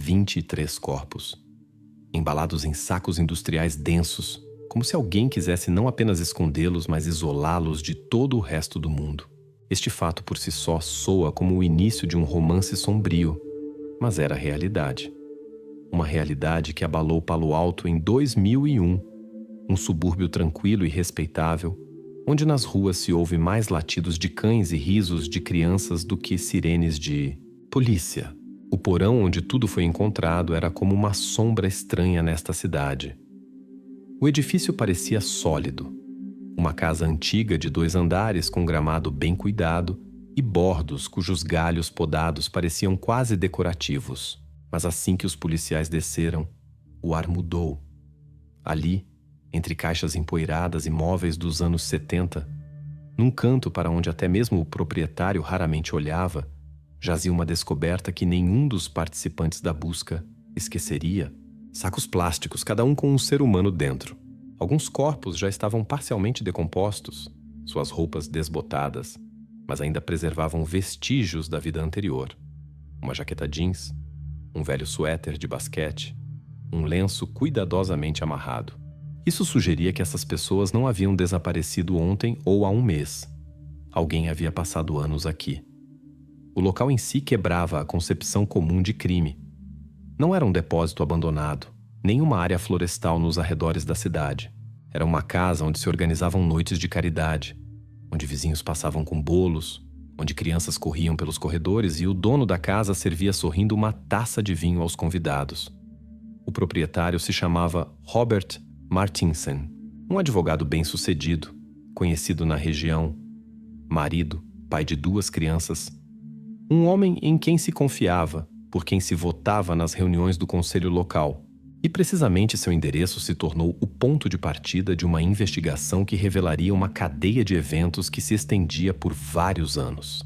23 corpos, embalados em sacos industriais densos, como se alguém quisesse não apenas escondê-los, mas isolá-los de todo o resto do mundo. Este fato por si só soa como o início de um romance sombrio, mas era realidade. Uma realidade que abalou Palo Alto em 2001, um subúrbio tranquilo e respeitável, onde nas ruas se ouve mais latidos de cães e risos de crianças do que sirenes de polícia. O porão onde tudo foi encontrado era como uma sombra estranha nesta cidade. O edifício parecia sólido. Uma casa antiga de 2 andares com gramado bem cuidado e bordos cujos galhos podados pareciam quase decorativos. Mas assim que os policiais desceram, o ar mudou. Ali, entre caixas empoeiradas e móveis dos anos 70, num canto para onde até mesmo o proprietário raramente olhava, jazia uma descoberta que nenhum dos participantes da busca esqueceria. Sacos plásticos, cada um com um ser humano dentro. Alguns corpos já estavam parcialmente decompostos, suas roupas desbotadas, mas ainda preservavam vestígios da vida anterior. Uma jaqueta jeans, um velho suéter de basquete, um lenço cuidadosamente amarrado. Isso sugeria que essas pessoas não haviam desaparecido ontem ou há um mês. Alguém havia passado anos aqui. O local em si quebrava a concepção comum de crime. Não era um depósito abandonado, nem uma área florestal nos arredores da cidade. Era uma casa onde se organizavam noites de caridade, onde vizinhos passavam com bolos, onde crianças corriam pelos corredores e o dono da casa servia sorrindo uma taça de vinho aos convidados. O proprietário se chamava Robert Martinsen, um advogado bem-sucedido, conhecido na região, marido, pai de 2 crianças, um homem em quem se confiava, por quem se votava nas reuniões do conselho local. E precisamente seu endereço se tornou o ponto de partida de uma investigação que revelaria uma cadeia de eventos que se estendia por vários anos.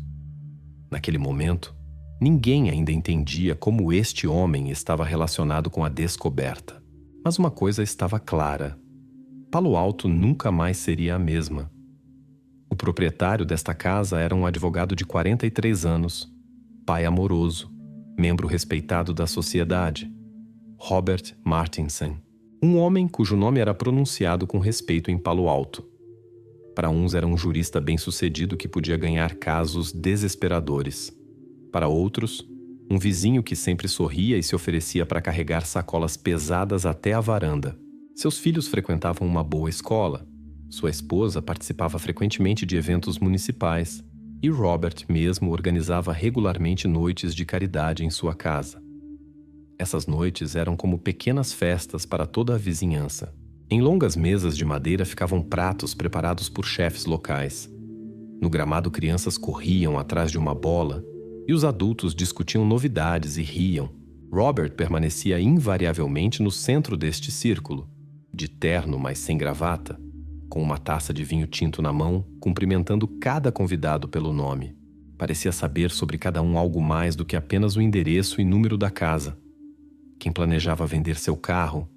Naquele momento, ninguém ainda entendia como este homem estava relacionado com a descoberta. Mas uma coisa estava clara: Palo Alto nunca mais seria a mesma. O proprietário desta casa era um advogado de 43 anos, pai amoroso, membro respeitado da sociedade, Robert Martinsen, um homem cujo nome era pronunciado com respeito em Palo Alto. Para uns era um jurista bem-sucedido que podia ganhar casos desesperadores. Para outros, um vizinho que sempre sorria e se oferecia para carregar sacolas pesadas até a varanda. Seus filhos frequentavam uma boa escola. Sua esposa participava frequentemente de eventos municipais e Robert mesmo organizava regularmente noites de caridade em sua casa. Essas noites eram como pequenas festas para toda a vizinhança. Em longas mesas de madeira ficavam pratos preparados por chefes locais. No gramado, crianças corriam atrás de uma bola e os adultos discutiam novidades e riam. Robert permanecia invariavelmente no centro deste círculo, de terno, mas sem gravata, com uma taça de vinho tinto na mão, cumprimentando cada convidado pelo nome. Parecia saber sobre cada um algo mais do que apenas o endereço e número da casa. Quem planejava vender seu carro,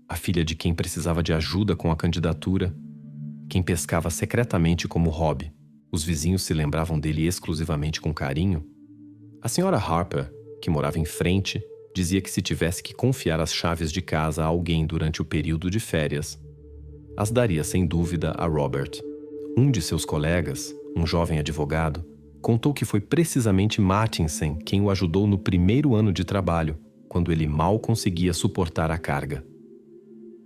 a filha de quem precisava de ajuda com a candidatura, quem pescava secretamente como hobby. Os vizinhos se lembravam dele exclusivamente com carinho. A senhora Harper, que morava em frente, dizia que se tivesse que confiar as chaves de casa a alguém durante o período de férias, as daria sem dúvida a Robert. Um de seus colegas, um jovem advogado, contou que foi precisamente Martinsen quem o ajudou no primeiro ano de trabalho, quando ele mal conseguia suportar a carga.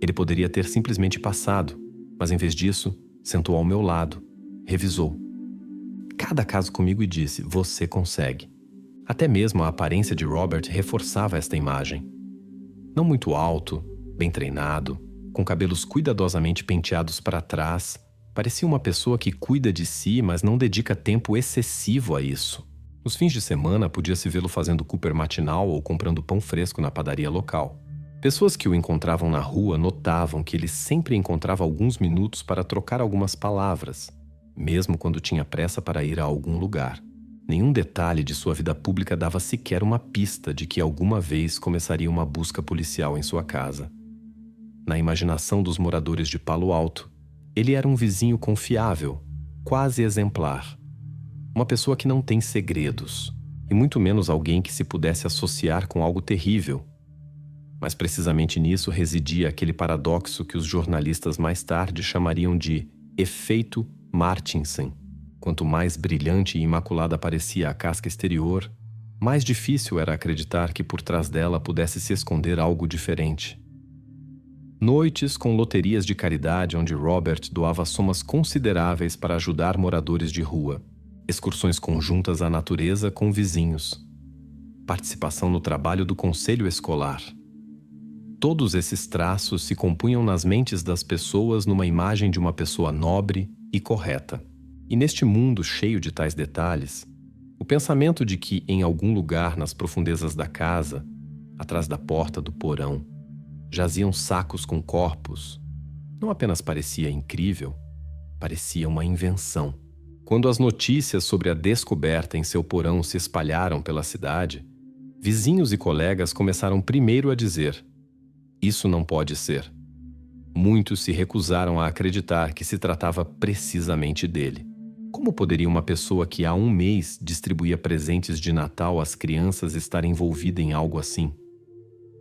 Ele poderia ter simplesmente passado, mas em vez disso, sentou ao meu lado, revisou cada caso comigo e disse: "Você consegue." Até mesmo a aparência de Robert reforçava esta imagem. Não muito alto, bem treinado, com cabelos cuidadosamente penteados para trás, parecia uma pessoa que cuida de si, mas não dedica tempo excessivo a isso. Nos fins de semana, podia-se vê-lo fazendo Cooper matinal ou comprando pão fresco na padaria local. Pessoas que o encontravam na rua notavam que ele sempre encontrava alguns minutos para trocar algumas palavras, mesmo quando tinha pressa para ir a algum lugar. Nenhum detalhe de sua vida pública dava sequer uma pista de que alguma vez começaria uma busca policial em sua casa. Na imaginação dos moradores de Palo Alto, ele era um vizinho confiável, quase exemplar. Uma pessoa que não tem segredos, e muito menos alguém que se pudesse associar com algo terrível. Mas precisamente nisso residia aquele paradoxo que os jornalistas mais tarde chamariam de efeito Martinsen. Quanto mais brilhante e imaculada parecia a casca exterior, mais difícil era acreditar que por trás dela pudesse se esconder algo diferente. Noites com loterias de caridade onde Robert doava somas consideráveis para ajudar moradores de rua, excursões conjuntas à natureza com vizinhos, participação no trabalho do conselho escolar. Todos esses traços se compunham nas mentes das pessoas numa imagem de uma pessoa nobre e correta. E neste mundo cheio de tais detalhes, o pensamento de que em algum lugar nas profundezas da casa, atrás da porta do porão, jaziam sacos com corpos, não apenas parecia incrível, parecia uma invenção. Quando as notícias sobre a descoberta em seu porão se espalharam pela cidade, vizinhos e colegas começaram primeiro a dizer: "Isso não pode ser." Muitos se recusaram a acreditar que se tratava precisamente dele. Como poderia uma pessoa que há um mês distribuía presentes de Natal às crianças estar envolvida em algo assim?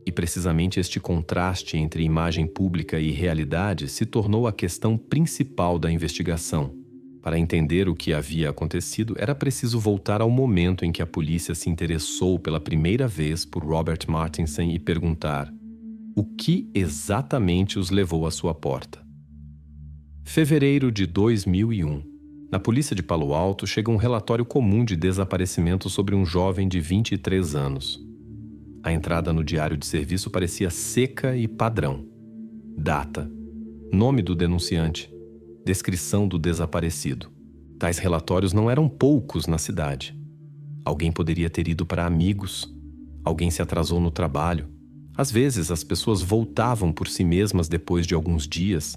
E precisamente este contraste entre imagem pública e realidade se tornou a questão principal da investigação. Para entender o que havia acontecido, era preciso voltar ao momento em que a polícia se interessou pela primeira vez por Robert Martinsen e perguntar: o que exatamente os levou à sua porta? Fevereiro de 2001. Na polícia de Palo Alto chega um relatório comum de desaparecimento sobre um jovem de 23 anos. A entrada no diário de serviço parecia seca e padrão. Data, nome do denunciante, descrição do desaparecido. Tais relatórios não eram poucos na cidade. Alguém poderia ter ido para amigos, alguém se atrasou no trabalho. Às vezes, as pessoas voltavam por si mesmas depois de alguns dias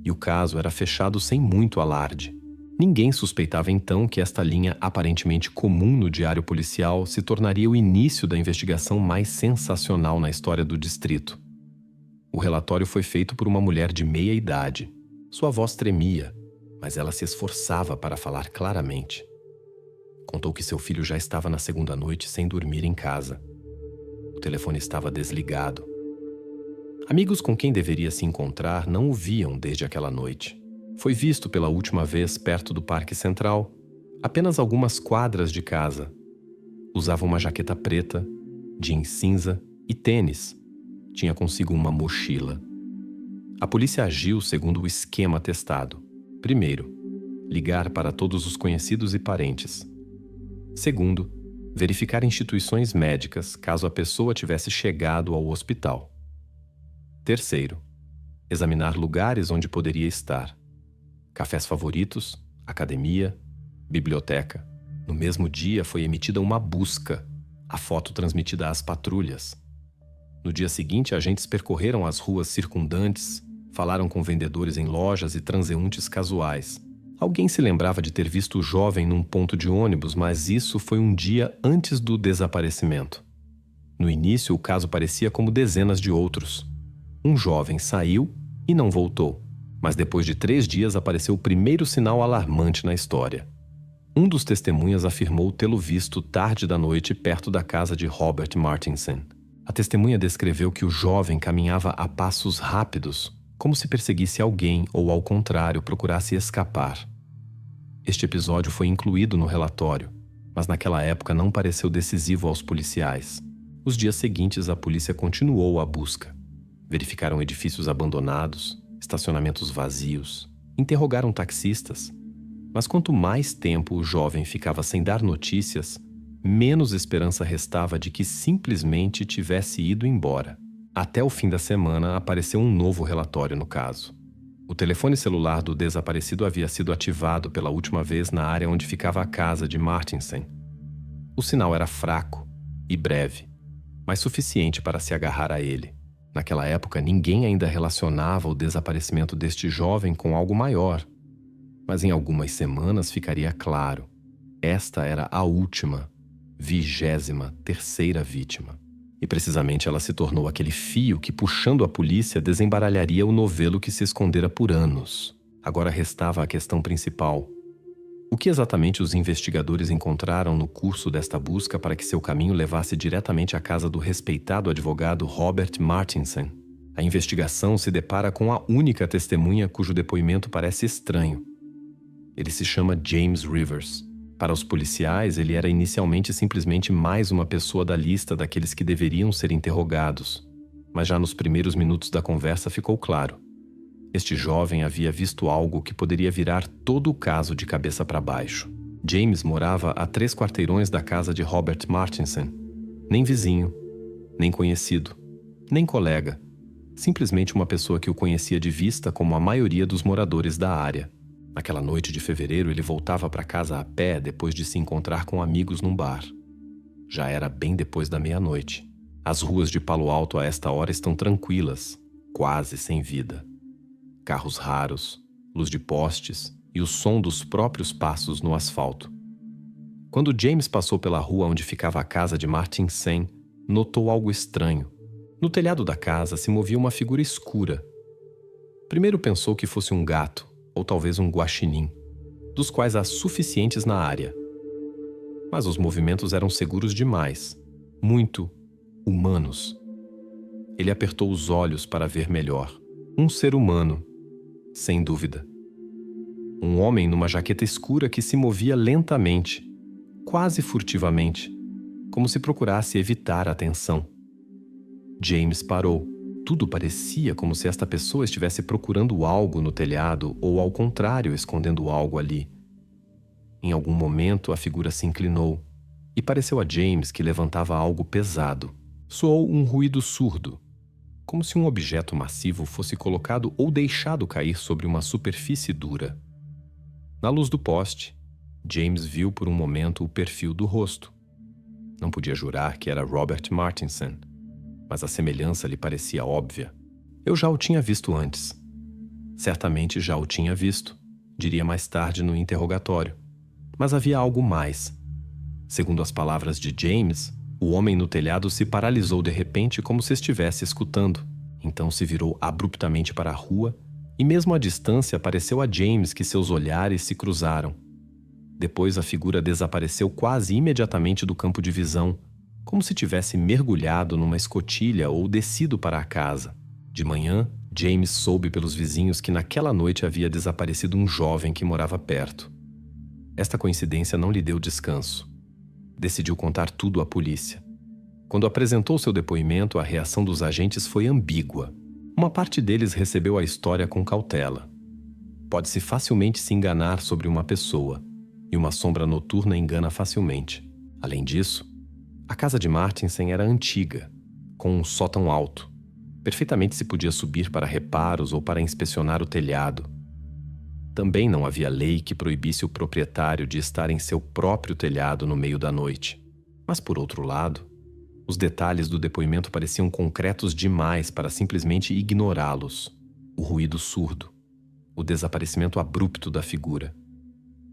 e o caso era fechado sem muito alarde. Ninguém suspeitava então que esta linha aparentemente comum no diário policial se tornaria o início da investigação mais sensacional na história do distrito. O relatório foi feito por uma mulher de meia idade. Sua voz tremia, mas ela se esforçava para falar claramente. Contou que seu filho já estava na segunda noite sem dormir em casa. O telefone estava desligado. Amigos com quem deveria se encontrar não o viam desde aquela noite. Foi visto pela última vez perto do Parque Central, apenas algumas quadras de casa. Usava uma jaqueta preta, jeans cinza e tênis. Tinha consigo uma mochila. A polícia agiu segundo o esquema testado. Primeiro, ligar para todos os conhecidos e parentes. Segundo, verificar instituições médicas caso a pessoa tivesse chegado ao hospital. Terceiro, examinar lugares onde poderia estar. Cafés favoritos, academia, biblioteca. No mesmo dia foi emitida uma busca, a foto transmitida às patrulhas. No dia seguinte, agentes percorreram as ruas circundantes, falaram com vendedores em lojas e transeuntes casuais. Alguém se lembrava de ter visto o jovem num ponto de ônibus, mas isso foi um dia antes do desaparecimento. No início, o caso parecia como dezenas de outros. Um jovem saiu e não voltou. Mas depois de 3 dias apareceu o primeiro sinal alarmante na história. Um dos testemunhas afirmou tê-lo visto tarde da noite perto da casa de Robert Martinsen. A testemunha descreveu que o jovem caminhava a passos rápidos, como se perseguisse alguém ou, ao contrário, procurasse escapar. Este episódio foi incluído no relatório, mas naquela época não pareceu decisivo aos policiais. Os dias seguintes, a polícia continuou a busca. Verificaram edifícios abandonados, estacionamentos vazios, interrogaram taxistas. Mas quanto mais tempo o jovem ficava sem dar notícias, menos esperança restava de que simplesmente tivesse ido embora. Até o fim da semana apareceu um novo relatório no caso. O telefone celular do desaparecido havia sido ativado pela última vez na área onde ficava a casa de Martinsen. O sinal era fraco e breve, mas suficiente para se agarrar a ele. Naquela época, ninguém ainda relacionava o desaparecimento deste jovem com algo maior. Mas em algumas semanas ficaria claro. Esta era a última, 23ª vítima. E precisamente ela se tornou aquele fio que, puxando a polícia, desembaralharia o novelo que se escondera por anos. Agora restava a questão principal. O que exatamente os investigadores encontraram no curso desta busca para que seu caminho levasse diretamente à casa do respeitado advogado Robert Martinson? A investigação se depara com a única testemunha cujo depoimento parece estranho. Ele se chama James Rivers. Para os policiais, ele era inicialmente simplesmente mais uma pessoa da lista daqueles que deveriam ser interrogados. Mas já nos primeiros minutos da conversa ficou claro. Este jovem havia visto algo que poderia virar todo o caso de cabeça para baixo. James morava a 3 quarteirões da casa de Robert Martinson. Nem vizinho, nem conhecido, nem colega. Simplesmente uma pessoa que o conhecia de vista como a maioria dos moradores da área. Naquela noite de fevereiro, ele voltava para casa a pé depois de se encontrar com amigos num bar. Já era bem depois da meia-noite. As ruas de Palo Alto a esta hora estão tranquilas, quase sem vida. Carros raros, luz de postes e o som dos próprios passos no asfalto. Quando James passou pela rua onde ficava a casa de Martin Sen, notou algo estranho. No telhado da casa se movia uma figura escura. Primeiro pensou que fosse um gato, ou talvez um guaxinim, dos quais há suficientes na área. Mas os movimentos eram seguros demais, muito humanos. Ele apertou os olhos para ver melhor. Um ser humano, sem dúvida. Um homem numa jaqueta escura que se movia lentamente, quase furtivamente, como se procurasse evitar a atenção. James parou. Tudo parecia como se esta pessoa estivesse procurando algo no telhado ou, ao contrário, escondendo algo ali. Em algum momento, a figura se inclinou e pareceu a James que levantava algo pesado. Soou um ruído surdo, como se um objeto massivo fosse colocado ou deixado cair sobre uma superfície dura. Na luz do poste, James viu por um momento o perfil do rosto. Não podia jurar que era Robert Martinson, mas a semelhança lhe parecia óbvia. Eu já o tinha visto antes. Certamente já o tinha visto, diria mais tarde no interrogatório. Mas havia algo mais. Segundo as palavras de James, o homem no telhado se paralisou de repente como se estivesse escutando. Então se virou abruptamente para a rua e mesmo à distância pareceu a James que seus olhares se cruzaram. Depois a figura desapareceu quase imediatamente do campo de visão, como se tivesse mergulhado numa escotilha ou descido para a casa. De manhã, James soube pelos vizinhos que naquela noite havia desaparecido um jovem que morava perto. Esta coincidência não lhe deu descanso. Decidiu contar tudo à polícia. Quando apresentou seu depoimento, a reação dos agentes foi ambígua. Uma parte deles recebeu a história com cautela. Pode-se facilmente se enganar sobre uma pessoa, e uma sombra noturna engana facilmente. Além disso, a casa de Martinson era antiga, com um sótão alto. Perfeitamente se podia subir para reparos ou para inspecionar o telhado. Também não havia lei que proibisse o proprietário de estar em seu próprio telhado no meio da noite. Mas, por outro lado, os detalhes do depoimento pareciam concretos demais para simplesmente ignorá-los. O ruído surdo, o desaparecimento abrupto da figura.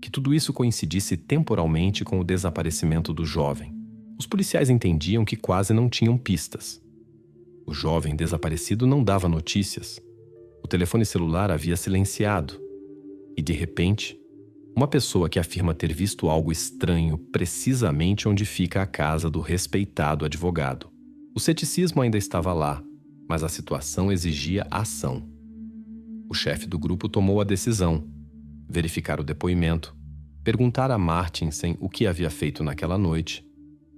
Que tudo isso coincidisse temporalmente com o desaparecimento do jovem. Os policiais entendiam que quase não tinham pistas. O jovem desaparecido não dava notícias. O telefone celular havia silenciado. E, de repente, uma pessoa que afirma ter visto algo estranho precisamente onde fica a casa do respeitado advogado. O ceticismo ainda estava lá, mas a situação exigia ação. O chefe do grupo tomou a decisão: verificar o depoimento, perguntar a Martinson o que havia feito naquela noite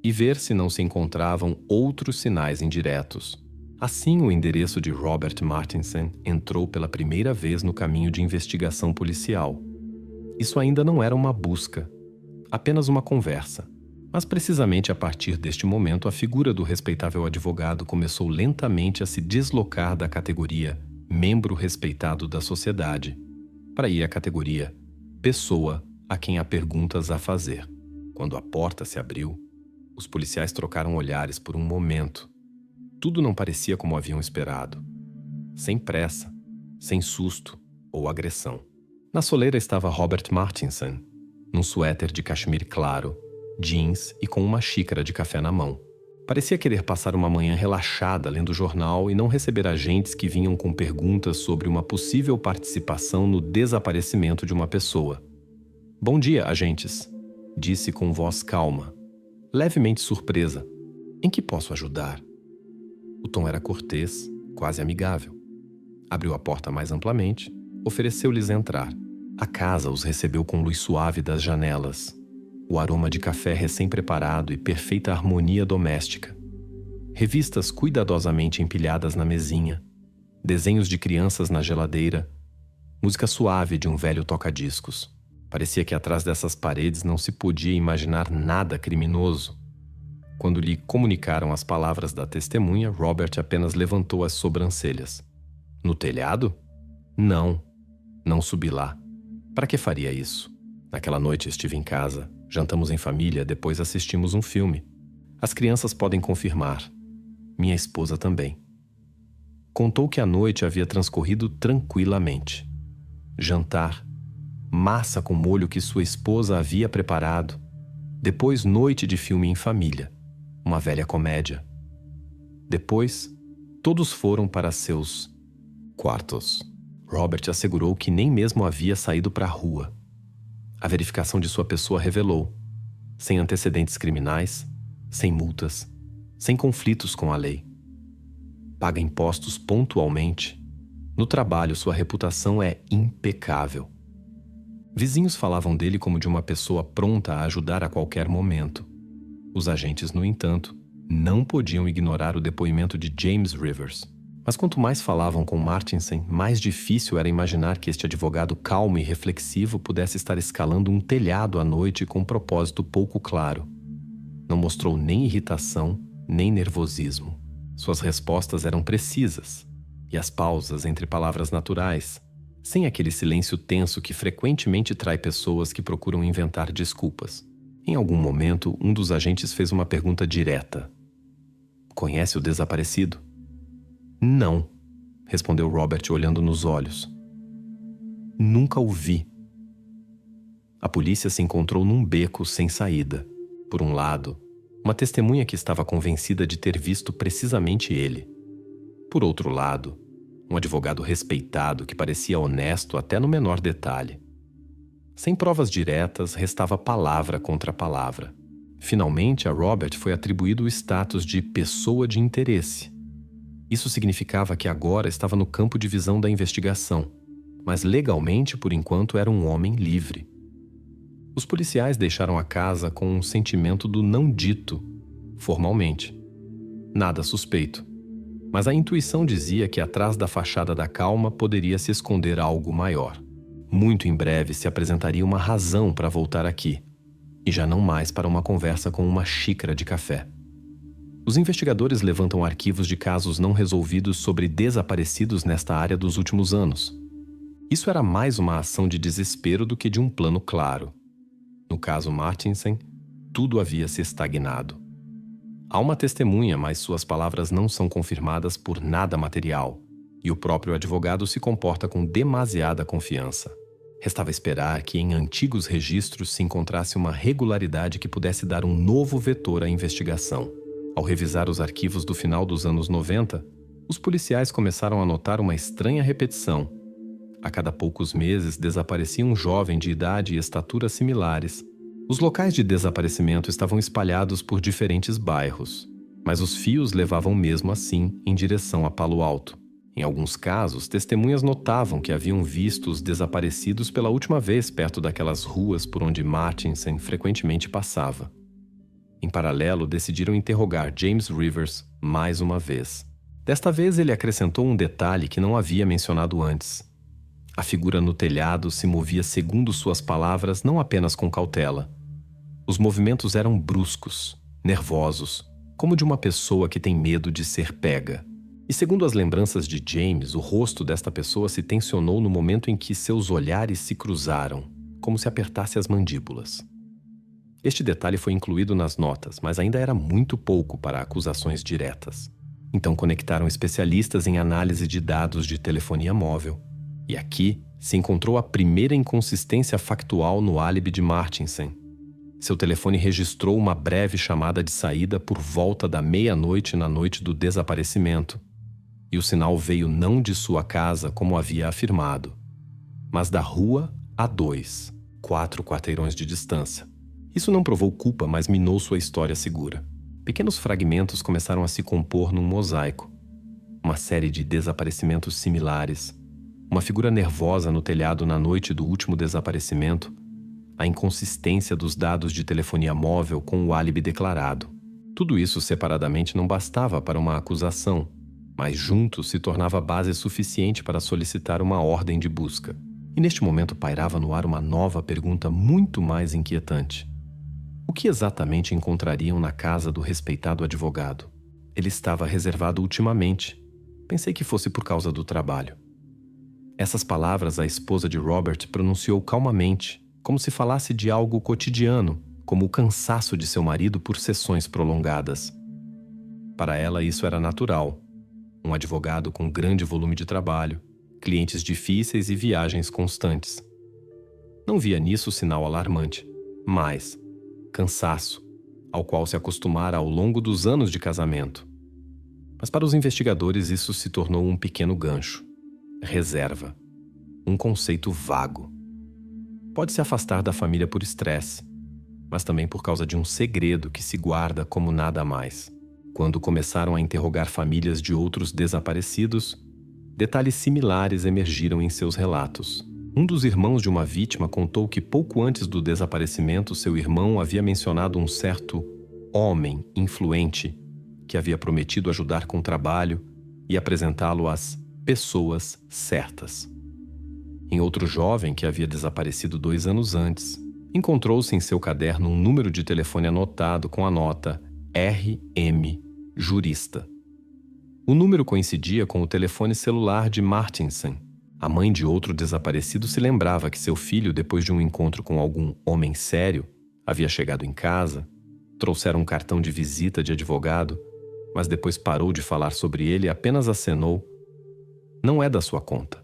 e ver se não se encontravam outros sinais indiretos. Assim, o endereço de Robert Martinson entrou pela primeira vez no caminho de investigação policial. Isso ainda não era uma busca, apenas uma conversa. Mas precisamente a partir deste momento, a figura do respeitável advogado começou lentamente a se deslocar da categoria membro respeitado da sociedade para ir à categoria pessoa a quem há perguntas a fazer. Quando a porta se abriu, os policiais trocaram olhares por um momento. Tudo não parecia como haviam esperado. Sem pressa, sem susto ou agressão. Na soleira estava Robert Martinson, num suéter de cachemir claro, jeans e com uma xícara de café na mão. Parecia querer passar uma manhã relaxada lendo o jornal e não receber agentes que vinham com perguntas sobre uma possível participação no desaparecimento de uma pessoa. "Bom dia, agentes", disse com voz calma, levemente surpresa. "Em que posso ajudar?" O tom era cortês, quase amigável. Abriu a porta mais amplamente, ofereceu-lhes entrar. A casa os recebeu com luz suave das janelas, o aroma de café recém-preparado e perfeita harmonia doméstica. Revistas cuidadosamente empilhadas na mesinha, desenhos de crianças na geladeira, música suave de um velho toca-discos. Parecia que atrás dessas paredes não se podia imaginar nada criminoso. Quando lhe comunicaram as palavras da testemunha, Robert apenas levantou as sobrancelhas. "No telhado? Não. Não subi lá. Para que faria isso? Naquela noite estive em casa. Jantamos em família, depois assistimos um filme. As crianças podem confirmar. Minha esposa também." Contou que a noite havia transcorrido tranquilamente. Jantar, massa com molho que sua esposa havia preparado. Depois, noite de filme em família, uma velha comédia. Depois, todos foram para seus quartos. Robert assegurou que nem mesmo havia saído para a rua. A verificação de sua pessoa revelou, sem antecedentes criminais, sem multas, sem conflitos com a lei. Paga impostos pontualmente. No trabalho, sua reputação é impecável. Vizinhos falavam dele como de uma pessoa pronta a ajudar a qualquer momento. Os agentes, no entanto, não podiam ignorar o depoimento de James Rivers. Mas quanto mais falavam com Martinson, mais difícil era imaginar que este advogado calmo e reflexivo pudesse estar escalando um telhado à noite com um propósito pouco claro. Não mostrou nem irritação, nem nervosismo. Suas respostas eram precisas, e as pausas entre palavras naturais, sem aquele silêncio tenso que frequentemente trai pessoas que procuram inventar desculpas. Em algum momento, um dos agentes fez uma pergunta direta. "Conhece o desaparecido?" "Não", respondeu Robert olhando nos olhos. "Nunca o vi." A polícia se encontrou num beco sem saída. Por um lado, uma testemunha que estava convencida de ter visto precisamente ele. Por outro lado, um advogado respeitado que parecia honesto até no menor detalhe. Sem provas diretas, restava palavra contra palavra. Finalmente, a Robert foi atribuído o status de pessoa de interesse. Isso significava que agora estava no campo de visão da investigação, mas legalmente, por enquanto, era um homem livre. Os policiais deixaram a casa com um sentimento do não dito, formalmente. Nada suspeito. Mas a intuição dizia que atrás da fachada da calma poderia se esconder algo maior. Muito em breve se apresentaria uma razão para voltar aqui, e já não mais para uma conversa com uma xícara de café. Os investigadores levantam arquivos de casos não resolvidos sobre desaparecidos nesta área dos últimos anos. Isso era mais uma ação de desespero do que de um plano claro. No caso Martinson, tudo havia se estagnado. Há uma testemunha, mas suas palavras não são confirmadas por nada material, e o próprio advogado se comporta com demasiada confiança. Restava esperar que em antigos registros se encontrasse uma regularidade que pudesse dar um novo vetor à investigação. Ao revisar os arquivos do final dos anos 90, os policiais começaram a notar uma estranha repetição. A cada poucos meses desaparecia um jovem de idade e estatura similares. Os locais de desaparecimento estavam espalhados por diferentes bairros, mas os fios levavam mesmo assim em direção a Palo Alto. Em alguns casos, testemunhas notavam que haviam visto os desaparecidos pela última vez perto daquelas ruas por onde Martinson frequentemente passava. Em paralelo, decidiram interrogar James Rivers mais uma vez. Desta vez, ele acrescentou um detalhe que não havia mencionado antes. A figura no telhado se movia segundo suas palavras, não apenas com cautela. Os movimentos eram bruscos, nervosos, como de uma pessoa que tem medo de ser pega. E segundo as lembranças de James, o rosto desta pessoa se tensionou no momento em que seus olhares se cruzaram, como se apertasse as mandíbulas. Este detalhe foi incluído nas notas, mas ainda era muito pouco para acusações diretas. Então conectaram especialistas em análise de dados de telefonia móvel. E aqui se encontrou a primeira inconsistência factual no álibi de Martinson. Seu telefone registrou uma breve chamada de saída por volta da meia-noite na noite do desaparecimento. E o sinal veio não de sua casa, como havia afirmado, mas da rua A2. 4 quarteirões de distância. Isso não provou culpa, mas minou sua história segura. Pequenos fragmentos começaram a se compor num mosaico. Uma série de desaparecimentos similares, uma figura nervosa no telhado na noite do último desaparecimento, a inconsistência dos dados de telefonia móvel com o álibi declarado. Tudo isso separadamente não bastava para uma acusação, mas juntos se tornava base suficiente para solicitar uma ordem de busca. E neste momento pairava no ar uma nova pergunta muito mais inquietante. O que exatamente encontrariam na casa do respeitado advogado? Ele estava reservado ultimamente. Pensei que fosse por causa do trabalho. Essas palavras a esposa de Robert pronunciou calmamente, como se falasse de algo cotidiano, como o cansaço de seu marido por sessões prolongadas. Para ela isso era natural. Um advogado com grande volume de trabalho, clientes difíceis e viagens constantes. Não via nisso sinal alarmante, mas cansaço, ao qual se acostumara ao longo dos anos de casamento. Mas para os investigadores isso se tornou um pequeno gancho. Reserva. Um conceito vago. Pode se afastar da família por estresse, mas também por causa de um segredo que se guarda como nada mais. Quando começaram a interrogar famílias de outros desaparecidos, detalhes similares emergiram em seus relatos. Um dos irmãos de uma vítima contou que pouco antes do desaparecimento, seu irmão havia mencionado um certo homem influente que havia prometido ajudar com o trabalho e apresentá-lo às pessoas certas. Em outro jovem que havia desaparecido 2 anos antes, encontrou-se em seu caderno um número de telefone anotado com a nota RM, jurista. O número coincidia com o telefone celular de Martinson. A mãe de outro desaparecido se lembrava que seu filho, depois de um encontro com algum homem sério, havia chegado em casa, trouxeram um cartão de visita de advogado, mas depois parou de falar sobre ele e apenas acenou. Não é da sua conta.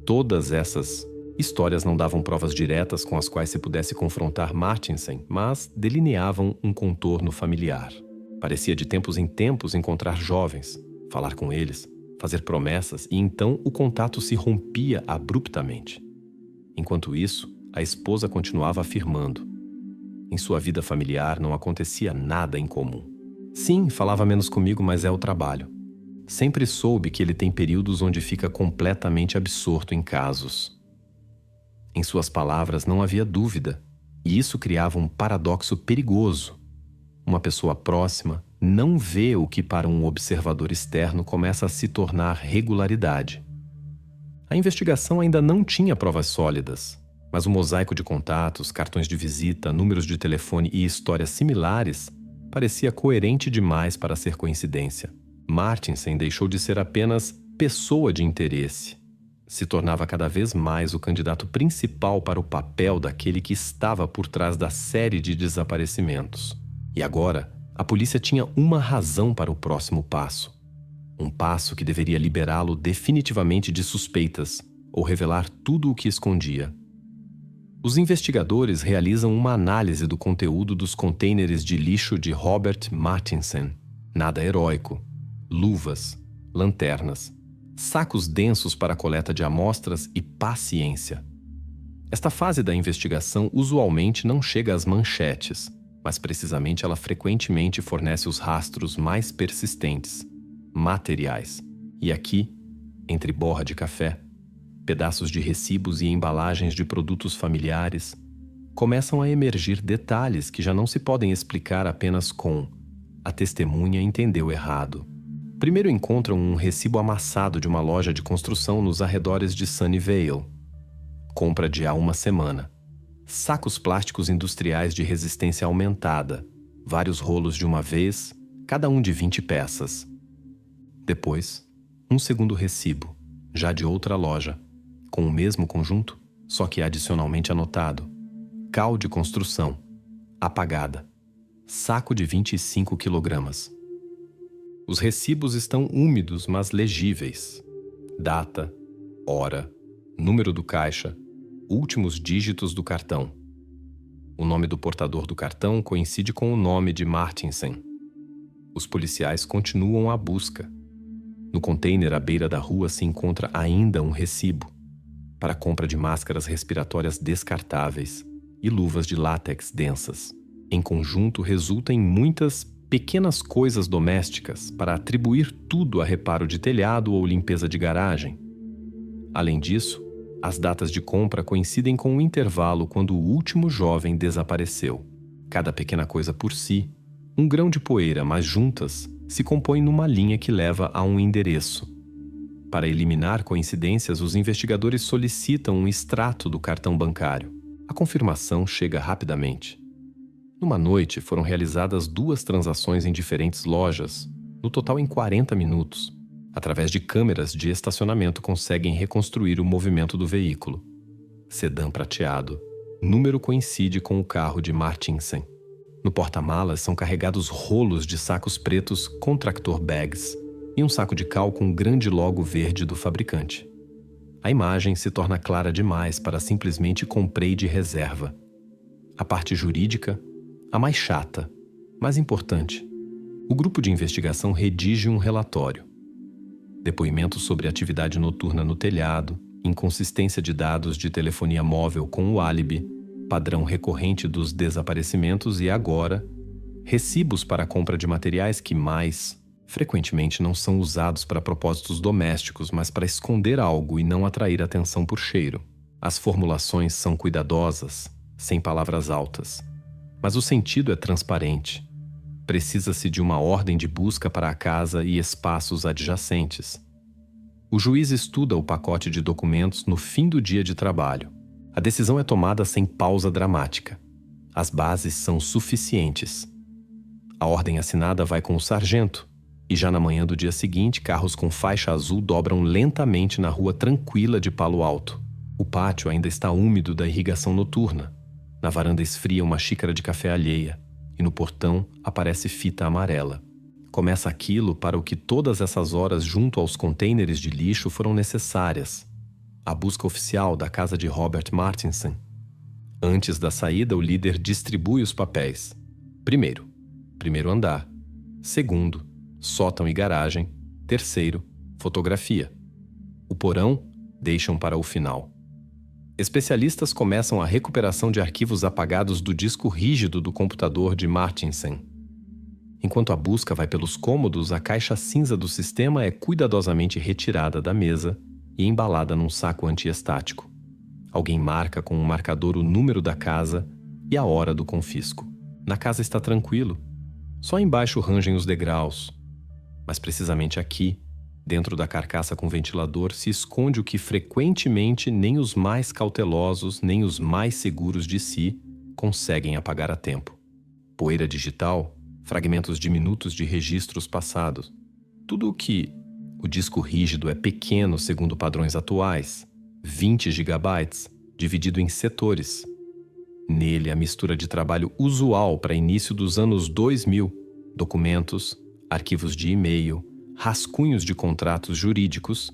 Todas essas histórias não davam provas diretas com as quais se pudesse confrontar Martinson, mas delineavam um contorno familiar. Parecia de tempos em tempos encontrar jovens, falar com eles, fazer promessas e então o contato se rompia abruptamente. Enquanto isso, a esposa continuava afirmando. Em sua vida familiar não acontecia nada em comum. Sim, falava menos comigo, mas é o trabalho. Sempre soube que ele tem períodos onde fica completamente absorto em casos. Em suas palavras não havia dúvida, e isso criava um paradoxo perigoso. Uma pessoa próxima não vê o que para um observador externo começa a se tornar regularidade. A investigação ainda não tinha provas sólidas, mas o mosaico de contatos, cartões de visita, números de telefone e histórias similares parecia coerente demais para ser coincidência. Martinson deixou de ser apenas pessoa de interesse. Se tornava cada vez mais o candidato principal para o papel daquele que estava por trás da série de desaparecimentos. E agora, a polícia tinha uma razão para o próximo passo. Um passo que deveria liberá-lo definitivamente de suspeitas ou revelar tudo o que escondia. Os investigadores realizam uma análise do conteúdo dos contêineres de lixo de Robert Martinson. Nada heróico. Luvas, lanternas, sacos densos para a coleta de amostras e paciência. Esta fase da investigação usualmente não chega às manchetes, mas precisamente ela frequentemente fornece os rastros mais persistentes, materiais. E aqui, entre borra de café, pedaços de recibos e embalagens de produtos familiares, começam a emergir detalhes que já não se podem explicar apenas com "a testemunha entendeu errado". Primeiro encontram um recibo amassado de uma loja de construção nos arredores de Sunnyvale. Compra de há uma semana. Sacos plásticos industriais de resistência aumentada, vários rolos de uma vez, cada um de 20 peças. Depois, um segundo recibo, já de outra loja, com o mesmo conjunto, só que adicionalmente anotado. Cal de construção, apagada, saco de 25 quilogramas. Os recibos estão úmidos, mas legíveis. Data, hora, número do caixa, últimos dígitos do cartão. O nome do portador do cartão coincide com o nome de Martinson. Os policiais continuam a busca. No container à beira da rua se encontra ainda um recibo. para a compra de máscaras respiratórias descartáveis e luvas de látex densas. Em conjunto, resulta em muitas pequenas coisas domésticas para atribuir tudo a reparo de telhado ou limpeza de garagem. Além disso, as datas de compra coincidem com o intervalo quando o último jovem desapareceu. Cada pequena coisa por si, um grão de poeira, mas juntas, se compõem numa linha que leva a um endereço. Para eliminar coincidências, os investigadores solicitam um extrato do cartão bancário. A confirmação chega rapidamente. Numa noite, foram realizadas 2 transações em diferentes lojas, no total em 40 minutos. Através de câmeras de estacionamento, conseguem reconstruir o movimento do veículo. Sedã prateado. Número coincide com o carro de Martinsen. No porta-malas são carregados rolos de sacos pretos com tractor bags e um saco de cal com um grande logo verde do fabricante. A imagem se torna clara demais para simplesmente comprei de reserva. A parte jurídica, a mais chata, mas importante. O grupo de investigação redige um relatório. Depoimentos sobre atividade noturna no telhado, inconsistência de dados de telefonia móvel com o álibi, padrão recorrente dos desaparecimentos e agora, recibos para a compra de materiais que frequentemente não são usados para propósitos domésticos, mas para esconder algo e não atrair atenção por cheiro. As formulações são cuidadosas, sem palavras altas, mas o sentido é transparente. Precisa-se de uma ordem de busca para a casa e espaços adjacentes. O juiz estuda o pacote de documentos no fim do dia de trabalho. A decisão é tomada sem pausa dramática. As bases são suficientes. A ordem assinada vai com o sargento, e já na manhã do dia seguinte, carros com faixa azul dobram lentamente na rua tranquila de Palo Alto. O pátio ainda está úmido da irrigação noturna. Na varanda esfria uma xícara de café alheia, e no portão aparece fita amarela. Começa aquilo para o que todas essas horas junto aos contêineres de lixo foram necessárias. A busca oficial da casa de Robert Martinsen. Antes da saída, o líder distribui os papéis. Primeiro andar. Segundo, sótão e garagem. Terceiro, fotografia. O porão deixam para o final. Especialistas começam a recuperação de arquivos apagados do disco rígido do computador de Martinsen. Enquanto a busca vai pelos cômodos, a caixa cinza do sistema é cuidadosamente retirada da mesa e embalada num saco antiestático. Alguém marca com um marcador o número da casa e a hora do confisco. Na casa está tranquilo. Só embaixo rangem os degraus. Mas precisamente aqui, dentro da carcaça com ventilador, se esconde o que frequentemente nem os mais cautelosos, nem os mais seguros de si conseguem apagar a tempo. Poeira digital, fragmentos diminutos de registros passados. Tudo o que o disco rígido é pequeno segundo padrões atuais, 20 GB, dividido em setores. Nele, a mistura de trabalho usual para início dos anos 2000, documentos, arquivos de e-mail, rascunhos de contratos jurídicos.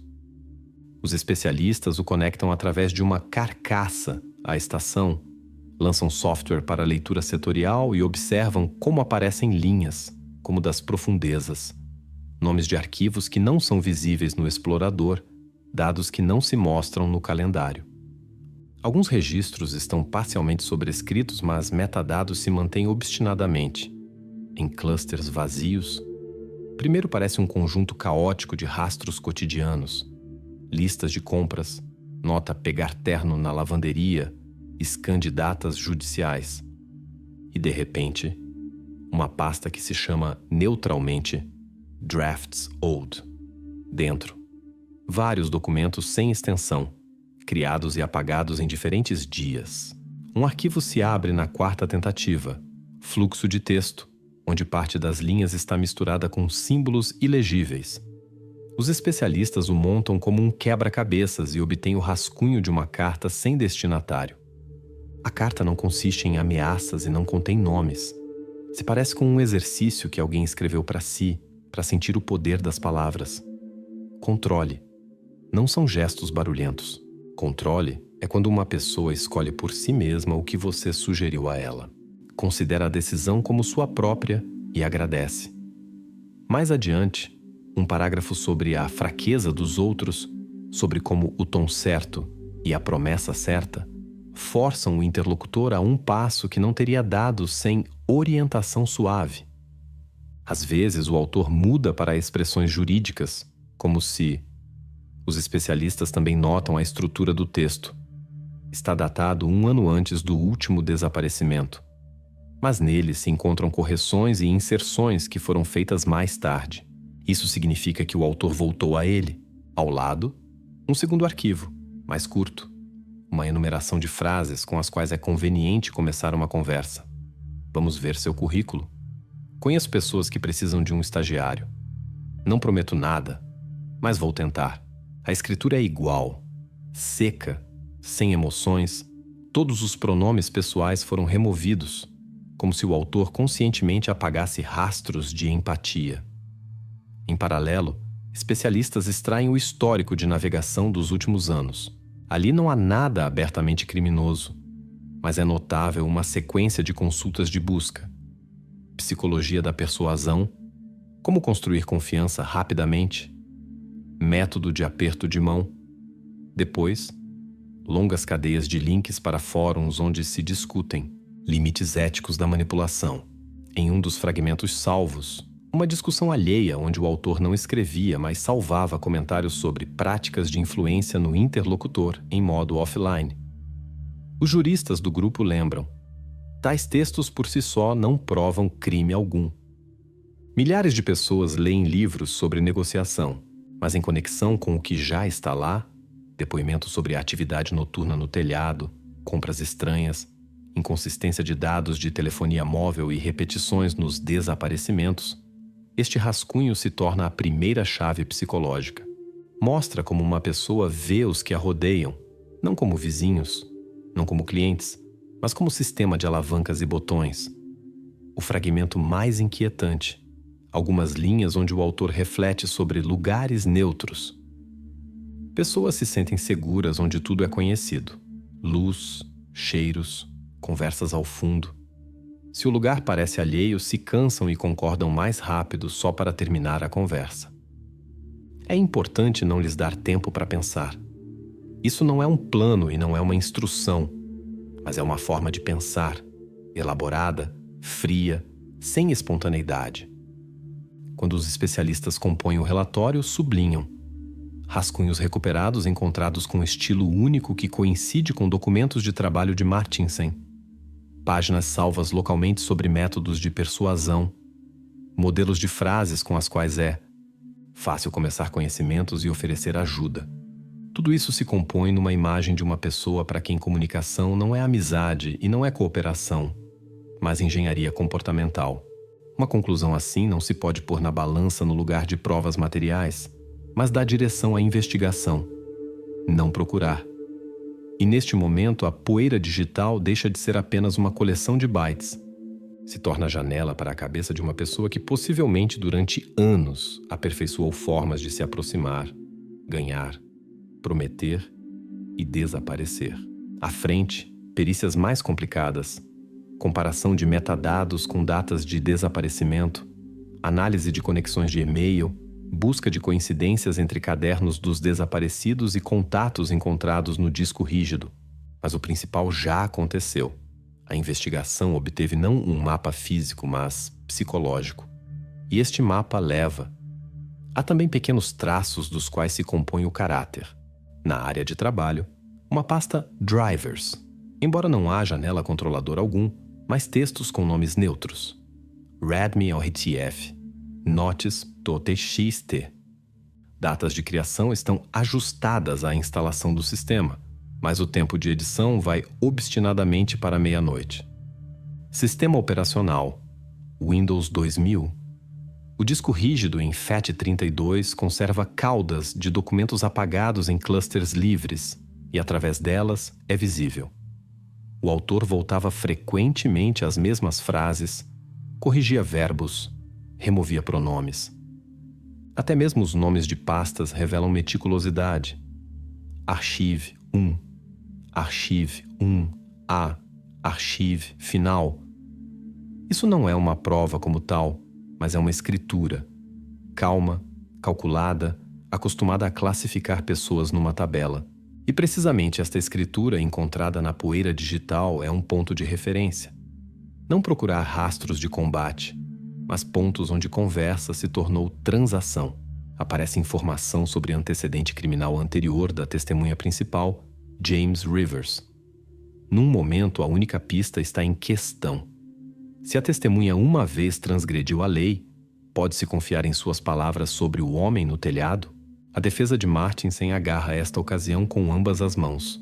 Os especialistas o conectam através de uma carcaça à estação, lançam software para leitura setorial e observam como aparecem linhas, como das profundezas. Nomes de arquivos que não são visíveis no explorador, dados que não se mostram no calendário. Alguns registros estão parcialmente sobrescritos, mas metadados se mantêm obstinadamente. Em clusters vazios, primeiro parece um conjunto caótico de rastros cotidianos, listas de compras, nota pegar terno na lavanderia, scan de datas judiciais. E, de repente, uma pasta que se chama neutralmente Drafts Old. Dentro, vários documentos sem extensão, criados e apagados em diferentes dias. Um arquivo se abre na 4ª tentativa, fluxo de texto, onde parte das linhas está misturada com símbolos ilegíveis. Os especialistas o montam como um quebra-cabeças e obtêm o rascunho de uma carta sem destinatário. A carta não consiste em ameaças e não contém nomes. Se parece com um exercício que alguém escreveu para si, para sentir o poder das palavras. Controle. Não são gestos barulhentos. Controle é quando uma pessoa escolhe por si mesma o que você sugeriu a ela. Considera a decisão como sua própria e agradece. Mais adiante, um parágrafo sobre a fraqueza dos outros, sobre como o tom certo e a promessa certa forçam o interlocutor a um passo que não teria dado sem orientação suave. Às vezes, o autor muda para expressões jurídicas, como se... Os especialistas também notam a estrutura do texto. Está datado 1 ano antes do último desaparecimento, mas nele se encontram correções e inserções que foram feitas mais tarde. Isso significa que o autor voltou a ele, ao lado, um segundo arquivo, mais curto, uma enumeração de frases com as quais é conveniente começar uma conversa. Vamos ver seu currículo. Conheço pessoas que precisam de um estagiário. Não prometo nada, mas vou tentar. A escritura é igual, seca, sem emoções. Todos os pronomes pessoais foram removidos, como se o autor conscientemente apagasse rastros de empatia. Em paralelo, especialistas extraem o histórico de navegação dos últimos anos. Ali não há nada abertamente criminoso, mas é notável uma sequência de consultas de busca. Psicologia da persuasão, como construir confiança rapidamente, método de aperto de mão. Depois, longas cadeias de links para fóruns onde se discutem limites éticos da manipulação. Em um dos fragmentos salvos, uma discussão alheia onde o autor não escrevia, mas salvava comentários sobre práticas de influência no interlocutor em modo offline. Os juristas do grupo lembram: tais textos por si só não provam crime algum. Milhares de pessoas leem livros sobre negociação, mas em conexão com o que já está lá, depoimentos sobre atividade noturna no telhado, compras estranhas, inconsistência de dados de telefonia móvel e repetições nos desaparecimentos, este rascunho se torna a primeira chave psicológica. Mostra como uma pessoa vê os que a rodeiam, não como vizinhos, não como clientes, mas como sistema de alavancas e botões. O fragmento mais inquietante, algumas linhas onde o autor reflete sobre lugares neutros. Pessoas se sentem seguras onde tudo é conhecido. Luz, cheiros, conversas ao fundo. Se o lugar parece alheio, se cansam e concordam mais rápido só para terminar a conversa. É importante não lhes dar tempo para pensar. Isso não é um plano e não é uma instrução, mas é uma forma de pensar, elaborada, fria, sem espontaneidade. Quando os especialistas compõem o relatório, sublinham. Rascunhos recuperados encontrados com estilo único que coincide com documentos de trabalho de Martinsen. Páginas salvas localmente sobre métodos de persuasão. Modelos de frases com as quais é fácil começar conhecimentos e oferecer ajuda. Tudo isso se compõe numa imagem de uma pessoa para quem comunicação não é amizade e não é cooperação, mas engenharia comportamental. Uma conclusão assim não se pode pôr na balança no lugar de provas materiais, mas dá direção à investigação. Não procurar. E neste momento, a poeira digital deixa de ser apenas uma coleção de bytes. Se torna a janela para a cabeça de uma pessoa que possivelmente durante anos aperfeiçoou formas de se aproximar, ganhar, prometer e desaparecer. À frente, perícias mais complicadas, comparação de metadados com datas de desaparecimento, análise de conexões de e-mail, busca de coincidências entre cadernos dos desaparecidos e contatos encontrados no disco rígido. Mas o principal já aconteceu. A investigação obteve não um mapa físico, mas psicológico. E este mapa leva. Há também pequenos traços dos quais se compõe o caráter. Na área de trabalho, uma pasta Drivers, embora não haja nela controlador algum, mas textos com nomes neutros. Readme ORTF, Notes .txt. Datas de criação estão ajustadas à instalação do sistema, mas o tempo de edição vai obstinadamente para meia-noite. Sistema operacional Windows 2000. O disco rígido em FAT32 conserva caudas de documentos apagados em clusters livres e, através delas, é visível. O autor voltava frequentemente às mesmas frases, corrigia verbos, removia pronomes. Até mesmo os nomes de pastas revelam meticulosidade. Archive 1, Archive 1A, Archive final. Isso não é uma prova como tal, mas é uma escritura. Calma, calculada, acostumada a classificar pessoas numa tabela. E precisamente esta escritura encontrada na poeira digital é um ponto de referência. Não procurar rastros de combate, mas pontos onde conversa se tornou transação. Aparece informação sobre antecedente criminal anterior da testemunha principal, James Rivers. Num momento, a única pista está em questão. Se a testemunha uma vez transgrediu a lei, pode-se confiar em suas palavras sobre o homem no telhado? A defesa de Martinsen agarra esta ocasião com ambas as mãos.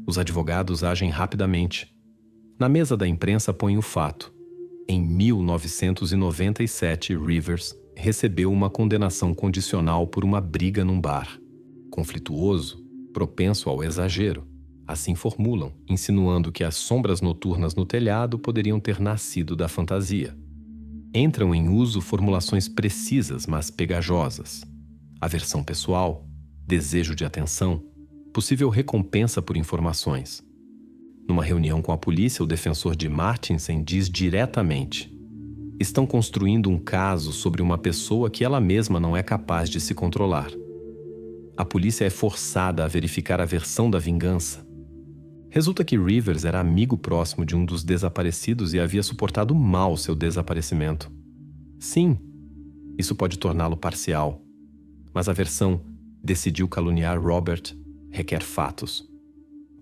Os advogados agem rapidamente. Na mesa da imprensa põe o fato. Em 1997, Rivers recebeu uma condenação condicional por uma briga num bar. Conflituoso, propenso ao exagero. Assim formulam, insinuando que as sombras noturnas no telhado poderiam ter nascido da fantasia. Entram em uso formulações precisas, mas pegajosas. Aversão pessoal, desejo de atenção, possível recompensa por informações. Numa reunião com a polícia, o defensor de Martinsen diz diretamente: estão construindo um caso sobre uma pessoa que ela mesma não é capaz de se controlar. A polícia é forçada a verificar a versão da vingança. Resulta que Rivers era amigo próximo de um dos desaparecidos e havia suportado mal seu desaparecimento. Sim, isso pode torná-lo parcial, mas a versão decidiu caluniar Robert requer fatos.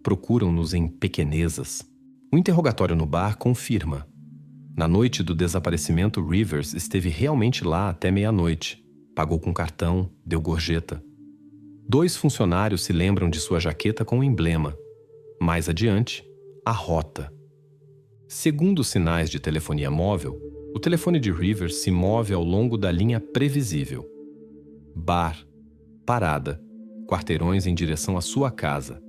Procuram-nos em pequenezas. O interrogatório no bar confirma. Na noite do desaparecimento, Rivers esteve realmente lá até meia-noite. Pagou com cartão, deu gorjeta. 2 funcionários se lembram de sua jaqueta com o emblema. Mais adiante, a rota. Segundo sinais de telefonia móvel, o telefone de Rivers se move ao longo da linha previsível. Bar, parada, quarteirões em direção à sua casa.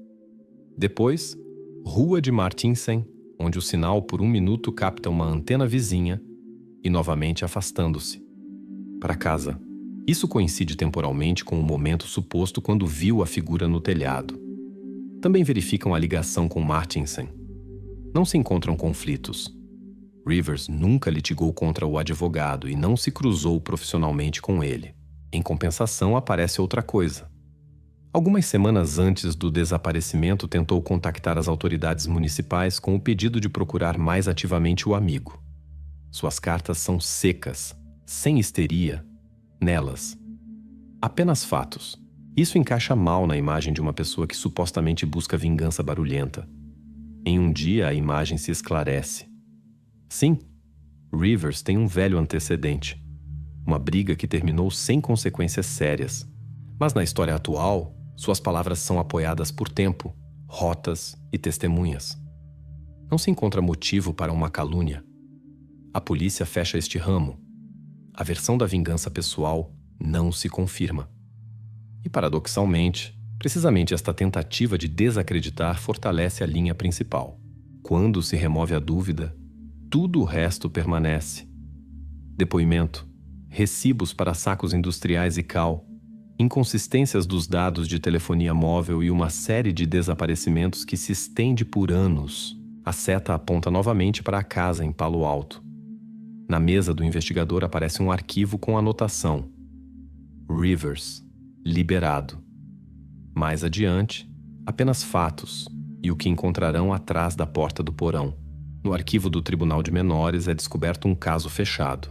Depois, Rua de Martinsen, onde o sinal por 1 minuto capta uma antena vizinha e novamente afastando-se. Para casa. Isso coincide temporalmente com o momento suposto quando viu a figura no telhado. Também verificam a ligação com Martinsen. Não se encontram conflitos. Rivers nunca litigou contra o advogado e não se cruzou profissionalmente com ele. Em compensação, aparece outra coisa. Algumas semanas antes do desaparecimento, tentou contactar as autoridades municipais com o pedido de procurar mais ativamente o amigo. Suas cartas são secas, sem histeria. Nelas, apenas fatos. Isso encaixa mal na imagem de uma pessoa que supostamente busca vingança barulhenta. Em um dia, a imagem se esclarece. Sim, Rivers tem um velho antecedente. Uma briga que terminou sem consequências sérias. Mas na história atual, suas palavras são apoiadas por tempo, rotas e testemunhas. Não se encontra motivo para uma calúnia. A polícia fecha este ramo. A versão da vingança pessoal não se confirma. E, paradoxalmente, precisamente esta tentativa de desacreditar fortalece a linha principal. Quando se remove a dúvida, tudo o resto permanece. Depoimento, recibos para sacos industriais e cal, inconsistências dos dados de telefonia móvel e uma série de desaparecimentos que se estende por anos. A seta aponta novamente para a casa em Palo Alto. Na mesa do investigador aparece um arquivo com anotação: Rivers, liberado. Mais adiante, apenas fatos e o que encontrarão atrás da porta do porão. No arquivo do Tribunal de Menores é descoberto um caso fechado.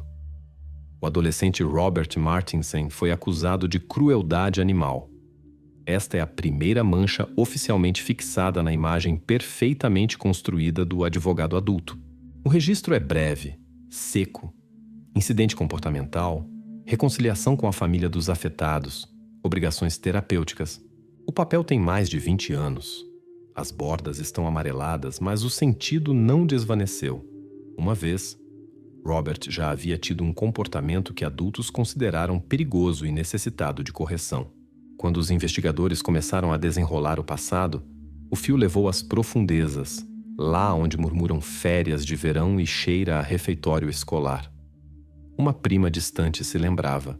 O adolescente Robert Martinsen foi acusado de crueldade animal. Esta é a primeira mancha oficialmente fixada na imagem perfeitamente construída do advogado adulto. O registro é breve, seco. Incidente comportamental, reconciliação com a família dos afetados, obrigações terapêuticas. O papel tem mais de 20 anos. As bordas estão amareladas, mas o sentido não desvaneceu. Uma vez, Robert já havia tido um comportamento que adultos consideraram perigoso e necessitado de correção. Quando os investigadores começaram a desenrolar o passado, o fio levou às profundezas, lá onde murmuram férias de verão e cheira a refeitório escolar. Uma prima distante se lembrava.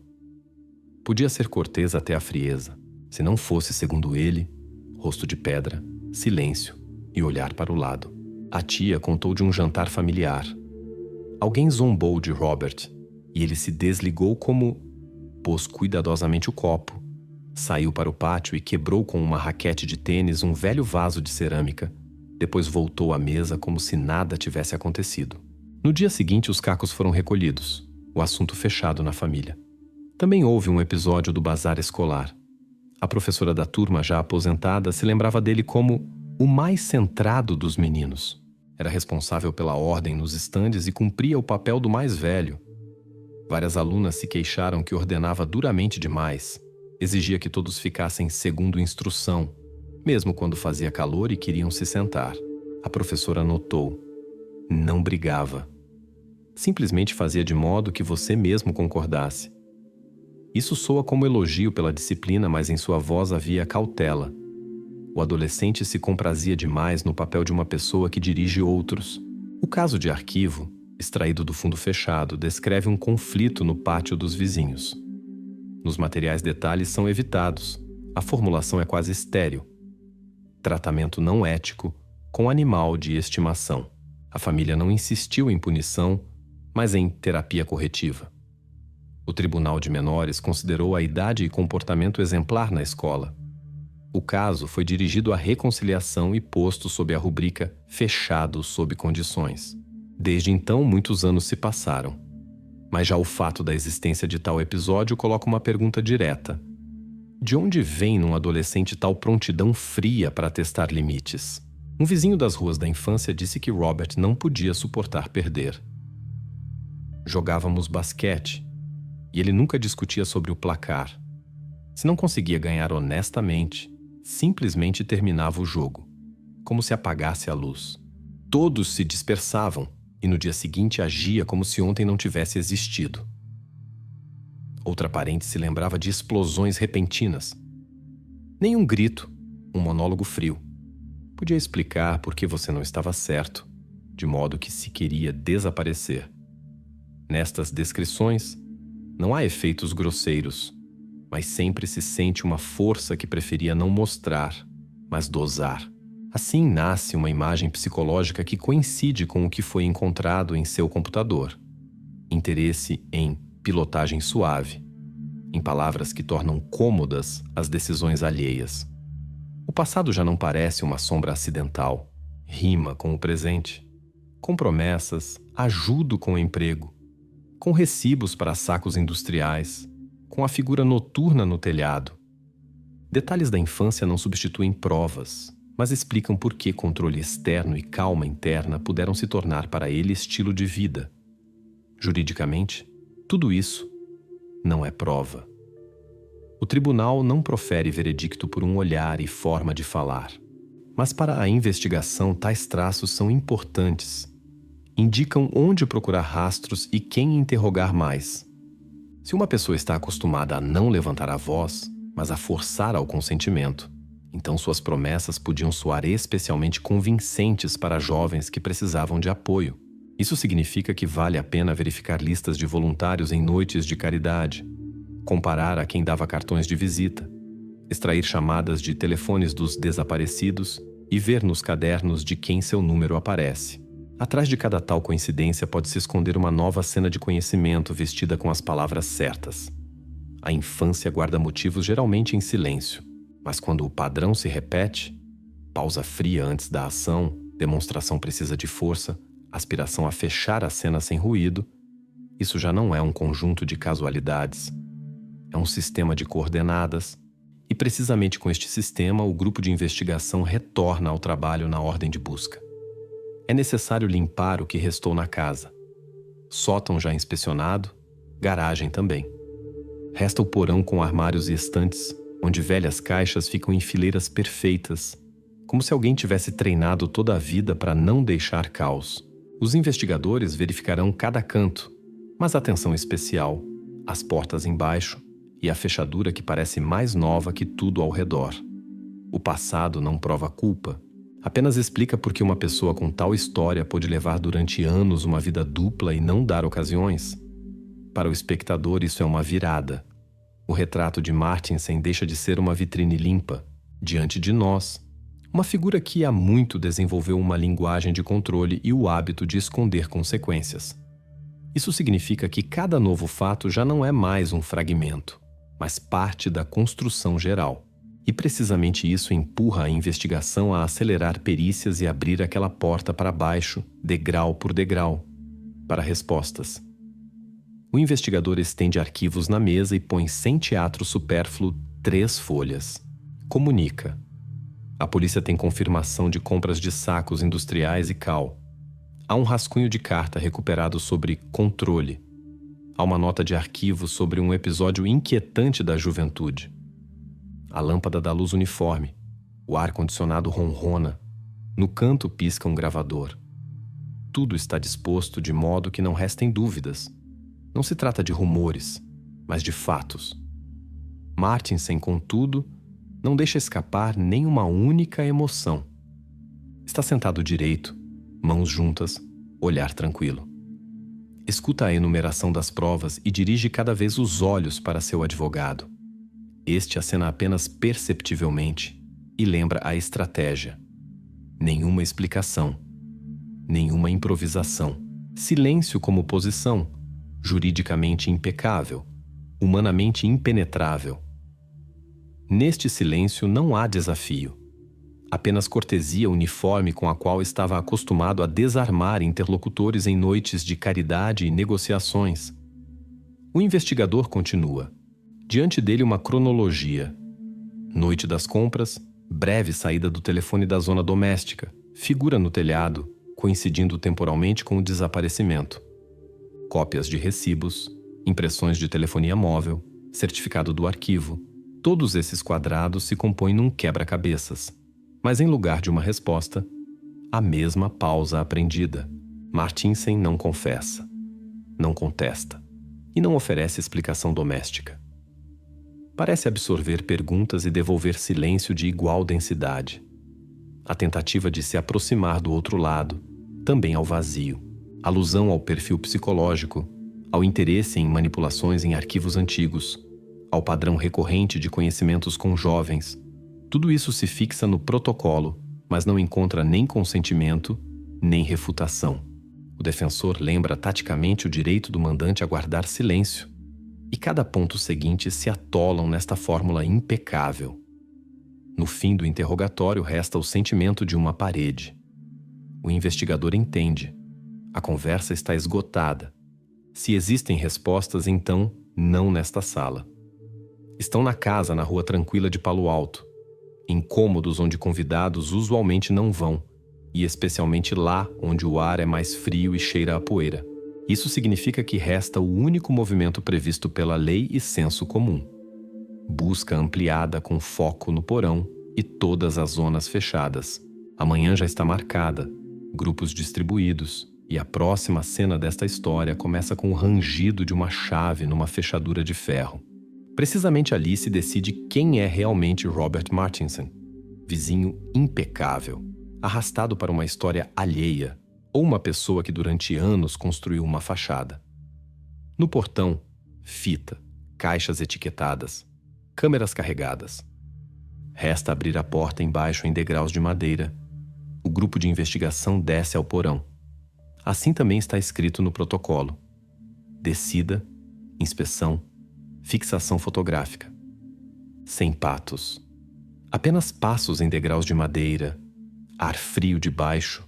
Podia ser cortês até a frieza, se não fosse, segundo ele, rosto de pedra, silêncio e olhar para o lado. A tia contou de um jantar familiar. Alguém zombou de Robert e ele se desligou como pôs cuidadosamente o copo, Saiu para o pátio e quebrou com uma raquete de tênis um velho vaso de cerâmica. Depois voltou à mesa como se nada tivesse acontecido. No dia seguinte, os cacos foram recolhidos, o assunto fechado na família. Também houve um episódio do bazar escolar. A professora da turma, já aposentada, se lembrava dele como o mais centrado dos meninos. Era responsável pela ordem nos estandes e cumpria o papel do mais velho. Várias alunas se queixaram que ordenava duramente demais. Exigia que todos ficassem segundo instrução, mesmo quando fazia calor e queriam se sentar. A professora notou. Não brigava. Simplesmente fazia de modo que você mesmo concordasse. Isso soa como elogio pela disciplina, mas em sua voz havia cautela. O adolescente se comprazia demais no papel de uma pessoa que dirige outros. O caso de arquivo, extraído do fundo fechado, descreve um conflito no pátio dos vizinhos. Nos materiais detalhes são evitados. A formulação é quase estéril. Tratamento não ético com animal de estimação. A família não insistiu em punição, mas em terapia corretiva. O Tribunal de Menores considerou a idade e comportamento exemplar na escola. O caso foi dirigido à reconciliação e posto sob a rubrica fechado sob condições. Desde então, muitos anos se passaram. Mas já o fato da existência de tal episódio coloca uma pergunta direta. De onde vem num adolescente tal prontidão fria para testar limites? Um vizinho das ruas da infância disse que Robert não podia suportar perder. Jogávamos basquete e ele nunca discutia sobre o placar. Se não conseguia ganhar honestamente, simplesmente terminava o jogo, como se apagasse a luz. Todos se dispersavam e no dia seguinte agia como se ontem não tivesse existido. Outra parente se lembrava de explosões repentinas. Nenhum grito, um monólogo frio. Podia explicar por que você não estava certo, de modo que se queria desaparecer. Nestas descrições, não há efeitos grosseiros, mas sempre se sente uma força que preferia não mostrar, mas dosar. Assim nasce uma imagem psicológica que coincide com o que foi encontrado em seu computador. Interesse em pilotagem suave, em palavras que tornam cômodas as decisões alheias. O passado já não parece uma sombra acidental, rima com o presente, com promessas, ajudo com o emprego, com recibos para sacos industriais, com a figura noturna no telhado. Detalhes da infância não substituem provas, mas explicam por que controle externo e calma interna puderam se tornar para ele estilo de vida. Juridicamente, tudo isso não é prova. O tribunal não profere veredicto por um olhar e forma de falar. Mas para a investigação, tais traços são importantes. Indicam onde procurar rastros e quem interrogar mais. Se uma pessoa está acostumada a não levantar a voz, mas a forçar ao consentimento, então suas promessas podiam soar especialmente convincentes para jovens que precisavam de apoio. Isso significa que vale a pena verificar listas de voluntários em noites de caridade, comparar a quem dava cartões de visita, extrair chamadas de telefones dos desaparecidos e ver nos cadernos de quem seu número aparece. Atrás de cada tal coincidência pode se esconder uma nova cena de conhecimento vestida com as palavras certas. A infância guarda motivos geralmente em silêncio, mas quando o padrão se repete, pausa fria antes da ação, demonstração precisa de força, aspiração a fechar a cena sem ruído, isso já não é um conjunto de casualidades. É um sistema de coordenadas, e precisamente com este sistema o grupo de investigação retorna ao trabalho na ordem de busca. É necessário limpar o que restou na casa. Sótão já inspecionado, garagem também. Resta o porão com armários e estantes, onde velhas caixas ficam em fileiras perfeitas, como se alguém tivesse treinado toda a vida para não deixar caos. Os investigadores verificarão cada canto, mas atenção especial, as portas embaixo e a fechadura que parece mais nova que tudo ao redor. O passado não prova culpa, apenas explica por que uma pessoa com tal história pôde levar durante anos uma vida dupla e não dar ocasiões. Para o espectador, isso é uma virada. O retrato de Martinsen deixa de ser uma vitrine limpa, diante de nós, uma figura que há muito desenvolveu uma linguagem de controle e o hábito de esconder consequências. Isso significa que cada novo fato já não é mais um fragmento, mas parte da construção geral. E precisamente isso empurra a investigação a acelerar perícias e abrir aquela porta para baixo, degrau por degrau, para respostas. O investigador estende arquivos na mesa e põe sem teatro supérfluo 3 folhas. Comunica. A polícia tem confirmação de compras de sacos industriais e cal. Há um rascunho de carta recuperado sobre controle. Há uma nota de arquivo sobre um episódio inquietante da juventude. A lâmpada dá luz uniforme. O ar-condicionado ronrona. No canto pisca um gravador. Tudo está disposto de modo que não restem dúvidas. Não se trata de rumores, mas de fatos. Martinsen, contudo, não deixa escapar nem uma única emoção. Está sentado direito, mãos juntas, olhar tranquilo. Escuta a enumeração das provas e dirige cada vez os olhos para seu advogado. Este acena apenas perceptivelmente e lembra a estratégia. Nenhuma explicação. Nenhuma improvisação. Silêncio como posição. Juridicamente impecável. Humanamente impenetrável. Neste silêncio não há desafio. Apenas cortesia uniforme com a qual estava acostumado a desarmar interlocutores em noites de caridade e negociações. O investigador continua. Diante dele uma cronologia. Noite das compras, breve saída do telefone da zona doméstica, figura no telhado, coincidindo temporalmente com o desaparecimento. Cópias de recibos, impressões de telefonia móvel, certificado do arquivo. Todos esses quadrados se compõem num quebra-cabeças. Mas em lugar de uma resposta, a mesma pausa aprendida. Martinsen não confessa, não contesta e não oferece explicação doméstica. Parece absorver perguntas e devolver silêncio de igual densidade. A tentativa de se aproximar do outro lado, também ao vazio. Alusão ao perfil psicológico, ao interesse em manipulações em arquivos antigos, ao padrão recorrente de conhecimentos com jovens. Tudo isso se fixa no protocolo, mas não encontra nem consentimento, nem refutação. O defensor lembra taticamente o direito do mandante a guardar silêncio, e cada ponto seguinte se atolam nesta fórmula impecável. No fim do interrogatório resta o sentimento de uma parede. O investigador entende. A conversa está esgotada. Se existem respostas, então, não nesta sala. Estão na casa na rua tranquila de Palo Alto, em cômodos onde convidados usualmente não vão, e especialmente lá onde o ar é mais frio e cheira a poeira. Isso significa que resta o único movimento previsto pela lei e senso comum. Busca ampliada com foco no porão e todas as zonas fechadas. A manhã já está marcada, grupos distribuídos, e a próxima cena desta história começa com o rangido de uma chave numa fechadura de ferro. Precisamente ali se decide quem é realmente Robert Martinsen. Vizinho impecável, arrastado para uma história alheia, ou uma pessoa que durante anos construiu uma fachada. No portão, fita, caixas etiquetadas, câmeras carregadas. Resta abrir a porta embaixo em degraus de madeira. O grupo de investigação desce ao porão. Assim também está escrito no protocolo. Descida, inspeção, fixação fotográfica. Sem patos. Apenas passos em degraus de madeira, ar frio de baixo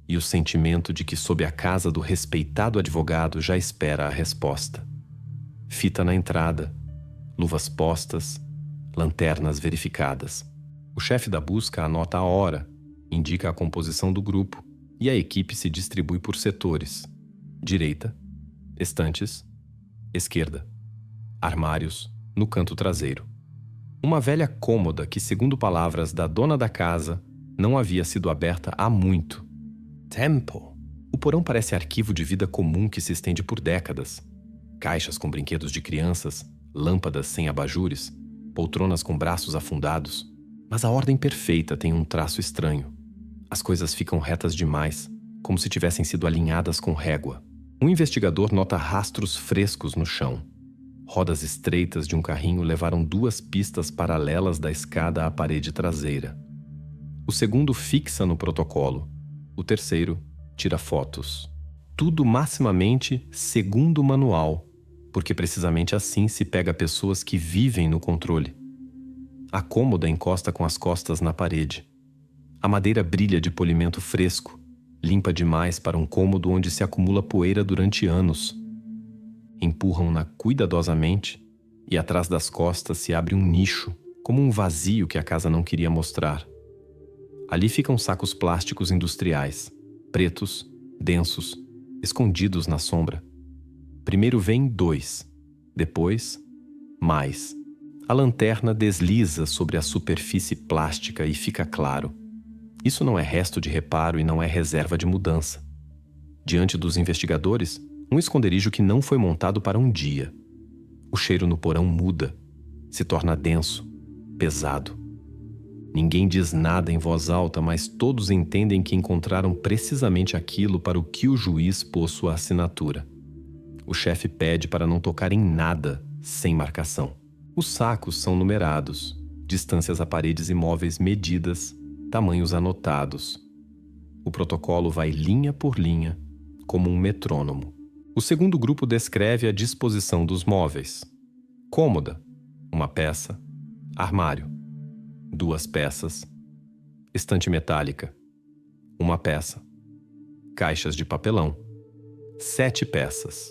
e o sentimento de que sob a casa do respeitado advogado já espera a resposta. Fita na entrada, luvas postas, lanternas verificadas. O chefe da busca anota a hora, indica a composição do grupo e a equipe se distribui por setores. Direita, estantes, esquerda, armários, no canto traseiro. Uma velha cômoda que, segundo palavras da dona da casa, não havia sido aberta há muito. Tempo! O porão parece arquivo de vida comum que se estende por décadas. Caixas com brinquedos de crianças, lâmpadas sem abajures, poltronas com braços afundados. Mas a ordem perfeita tem um traço estranho. As coisas ficam retas demais, como se tivessem sido alinhadas com régua. Um investigador nota rastros frescos no chão. Rodas estreitas de um carrinho levaram 2 pistas paralelas da escada à parede traseira. O segundo fixa no protocolo. O terceiro tira fotos. Tudo maximamente segundo o manual, porque precisamente assim se pega pessoas que vivem no controle. A cômoda encosta com as costas na parede. A madeira brilha de polimento fresco, limpa demais para um cômodo onde se acumula poeira durante anos. Empurram-na cuidadosamente e atrás das costas se abre um nicho, como um vazio que a casa não queria mostrar. Ali ficam sacos plásticos industriais, pretos, densos, escondidos na sombra. Primeiro vem 2, depois, mais. A lanterna desliza sobre a superfície plástica e fica claro. Isso não é resto de reparo e não é reserva de mudança. Diante dos investigadores, um esconderijo que não foi montado para um dia. O cheiro no porão muda, se torna denso, pesado. Ninguém diz nada em voz alta, mas todos entendem que encontraram precisamente aquilo para o que o juiz pôs sua assinatura. O chefe pede para não tocar em nada sem marcação. Os sacos são numerados, distâncias a paredes e móveis medidas, tamanhos anotados. O protocolo vai linha por linha, como um metrônomo. O segundo grupo descreve a disposição dos móveis. Cômoda, uma peça. Armário, 2 peças. Estante metálica, 1 peça. Caixas de papelão, 7 peças.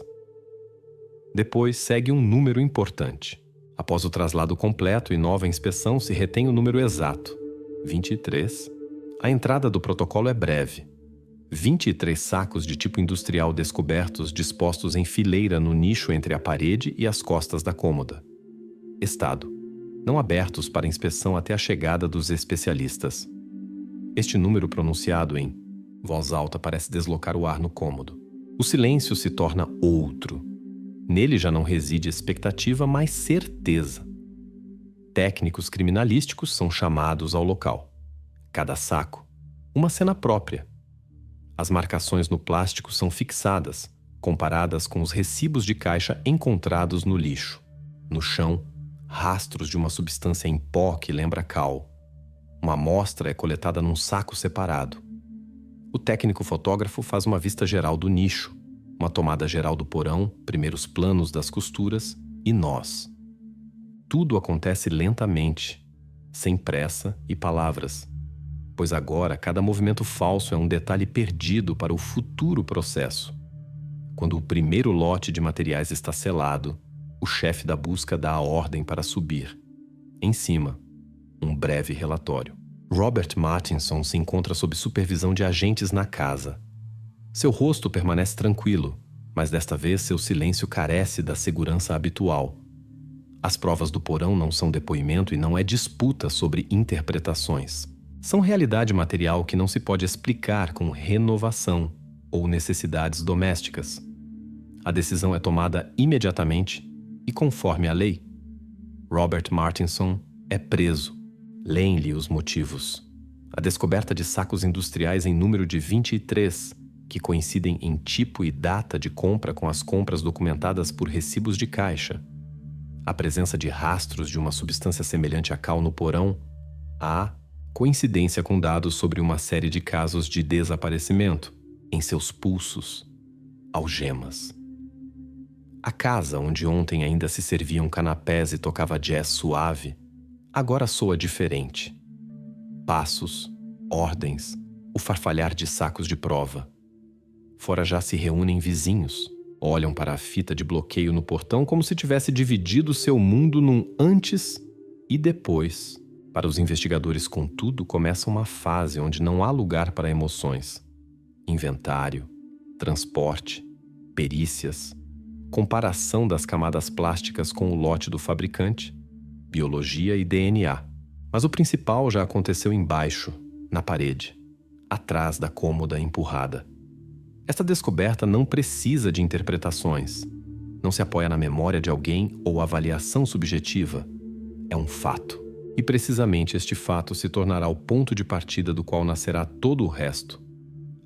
Depois segue um número importante. Após o traslado completo e nova inspeção, se retém o número exato, 23. A entrada do protocolo é breve. 23 sacos de tipo industrial descobertos dispostos em fileira no nicho entre a parede e as costas da cômoda. Estado: não abertos para inspeção até a chegada dos especialistas. Este número pronunciado em voz alta parece deslocar o ar no cômodo. O silêncio se torna outro. Nele já não reside expectativa, mas certeza. Técnicos criminalísticos são chamados ao local. Cada saco, uma cena própria. As marcações no plástico são fixadas, comparadas com os recibos de caixa encontrados no lixo. No chão, rastros de uma substância em pó que lembra cal. Uma amostra é coletada num saco separado. O técnico fotógrafo faz uma vista geral do nicho, uma tomada geral do porão, primeiros planos das costuras e nós. Tudo acontece lentamente, sem pressa e palavras, pois agora cada movimento falso é um detalhe perdido para o futuro processo. Quando o primeiro lote de materiais está selado, o chefe da busca dá a ordem para subir. Em cima, um breve relatório. Robert Martinson se encontra sob supervisão de agentes na casa. Seu rosto permanece tranquilo, mas desta vez seu silêncio carece da segurança habitual. As provas do porão não são depoimento e não é disputa sobre interpretações. São realidade material que não se pode explicar com renovação ou necessidades domésticas. A decisão é tomada imediatamente e conforme a lei. Robert Martinson é preso. Leem-lhe os motivos. A descoberta de sacos industriais em número de 23, que coincidem em tipo e data de compra com as compras documentadas por recibos de caixa. A presença de rastros de uma substância semelhante a cal no porão. A coincidência com dados sobre uma série de casos de desaparecimento. Em seus pulsos, algemas. A casa onde ontem ainda se serviam canapés e tocava jazz suave, agora soa diferente. Passos, ordens, o farfalhar de sacos de prova. Fora já se reúnem vizinhos, olham para a fita de bloqueio no portão como se tivesse dividido seu mundo num antes e depois. Para os investigadores, contudo, começa uma fase onde não há lugar para emoções. Inventário, transporte, perícias, comparação das camadas plásticas com o lote do fabricante, biologia e DNA. Mas o principal já aconteceu embaixo, na parede, atrás da cômoda empurrada. Esta descoberta não precisa de interpretações. Não se apoia na memória de alguém ou avaliação subjetiva. É um fato. E precisamente este fato se tornará o ponto de partida do qual nascerá todo o resto.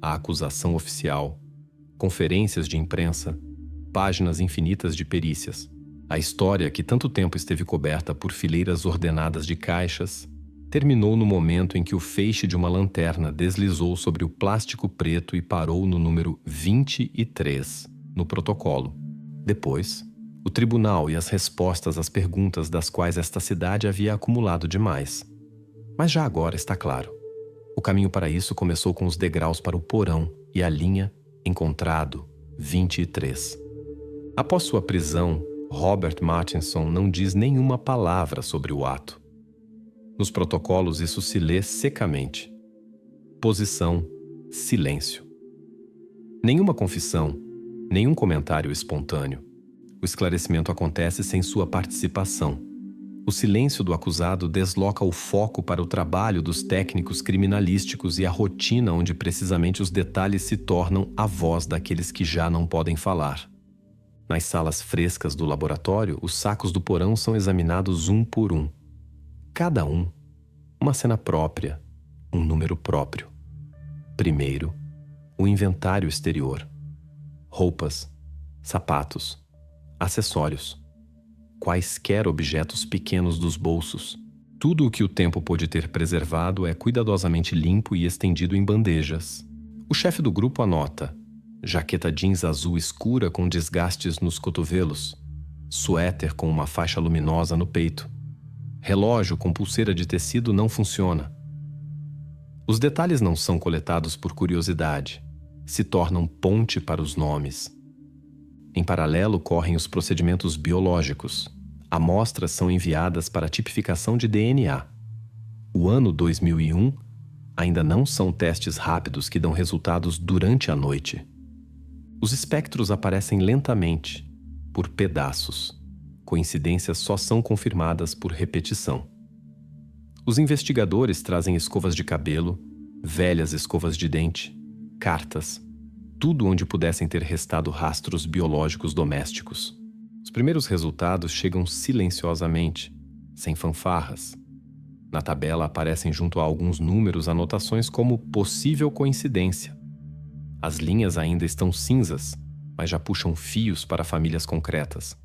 A acusação oficial, conferências de imprensa, páginas infinitas de perícias. A história, que tanto tempo esteve coberta por fileiras ordenadas de caixas, terminou no momento em que o feixe de uma lanterna deslizou sobre o plástico preto e parou no número 23, no protocolo. Depois, O tribunal e as respostas às perguntas das quais esta cidade havia acumulado demais. Mas já agora está claro. O caminho para isso começou com os degraus para o porão e a linha encontrado 23. Após sua prisão, Robert Martinson não diz nenhuma palavra sobre o ato. Nos protocolos isso se lê secamente. Posição, silêncio. Nenhuma confissão, nenhum comentário espontâneo. O esclarecimento acontece sem sua participação. O silêncio do acusado desloca o foco para o trabalho dos técnicos criminalísticos e a rotina onde precisamente os detalhes se tornam a voz daqueles que já não podem falar. Nas salas frescas do laboratório, os sacos do porão são examinados um por um. Cada um, uma cena própria, um número próprio. Primeiro, o inventário exterior. Roupas, sapatos, acessórios, quaisquer objetos pequenos dos bolsos. Tudo o que o tempo pôde ter preservado é cuidadosamente limpo e estendido em bandejas. O chefe do grupo anota: jaqueta jeans azul escura com desgastes nos cotovelos, suéter com uma faixa luminosa no peito, relógio com pulseira de tecido não funciona. Os detalhes não são coletados por curiosidade, se tornam ponte para os nomes. Em paralelo correm os procedimentos biológicos. Amostras são enviadas para tipificação de DNA. O ano 2001 ainda não são testes rápidos que dão resultados durante a noite. Os espectros aparecem lentamente, por pedaços. Coincidências só são confirmadas por repetição. Os investigadores trazem escovas de cabelo, velhas escovas de dente, cartas, tudo onde pudessem ter restado rastros biológicos domésticos. Os primeiros resultados chegam silenciosamente, sem fanfarras. Na tabela aparecem junto a alguns números anotações como possível coincidência. As linhas ainda estão cinzas, mas já puxam fios para famílias concretas.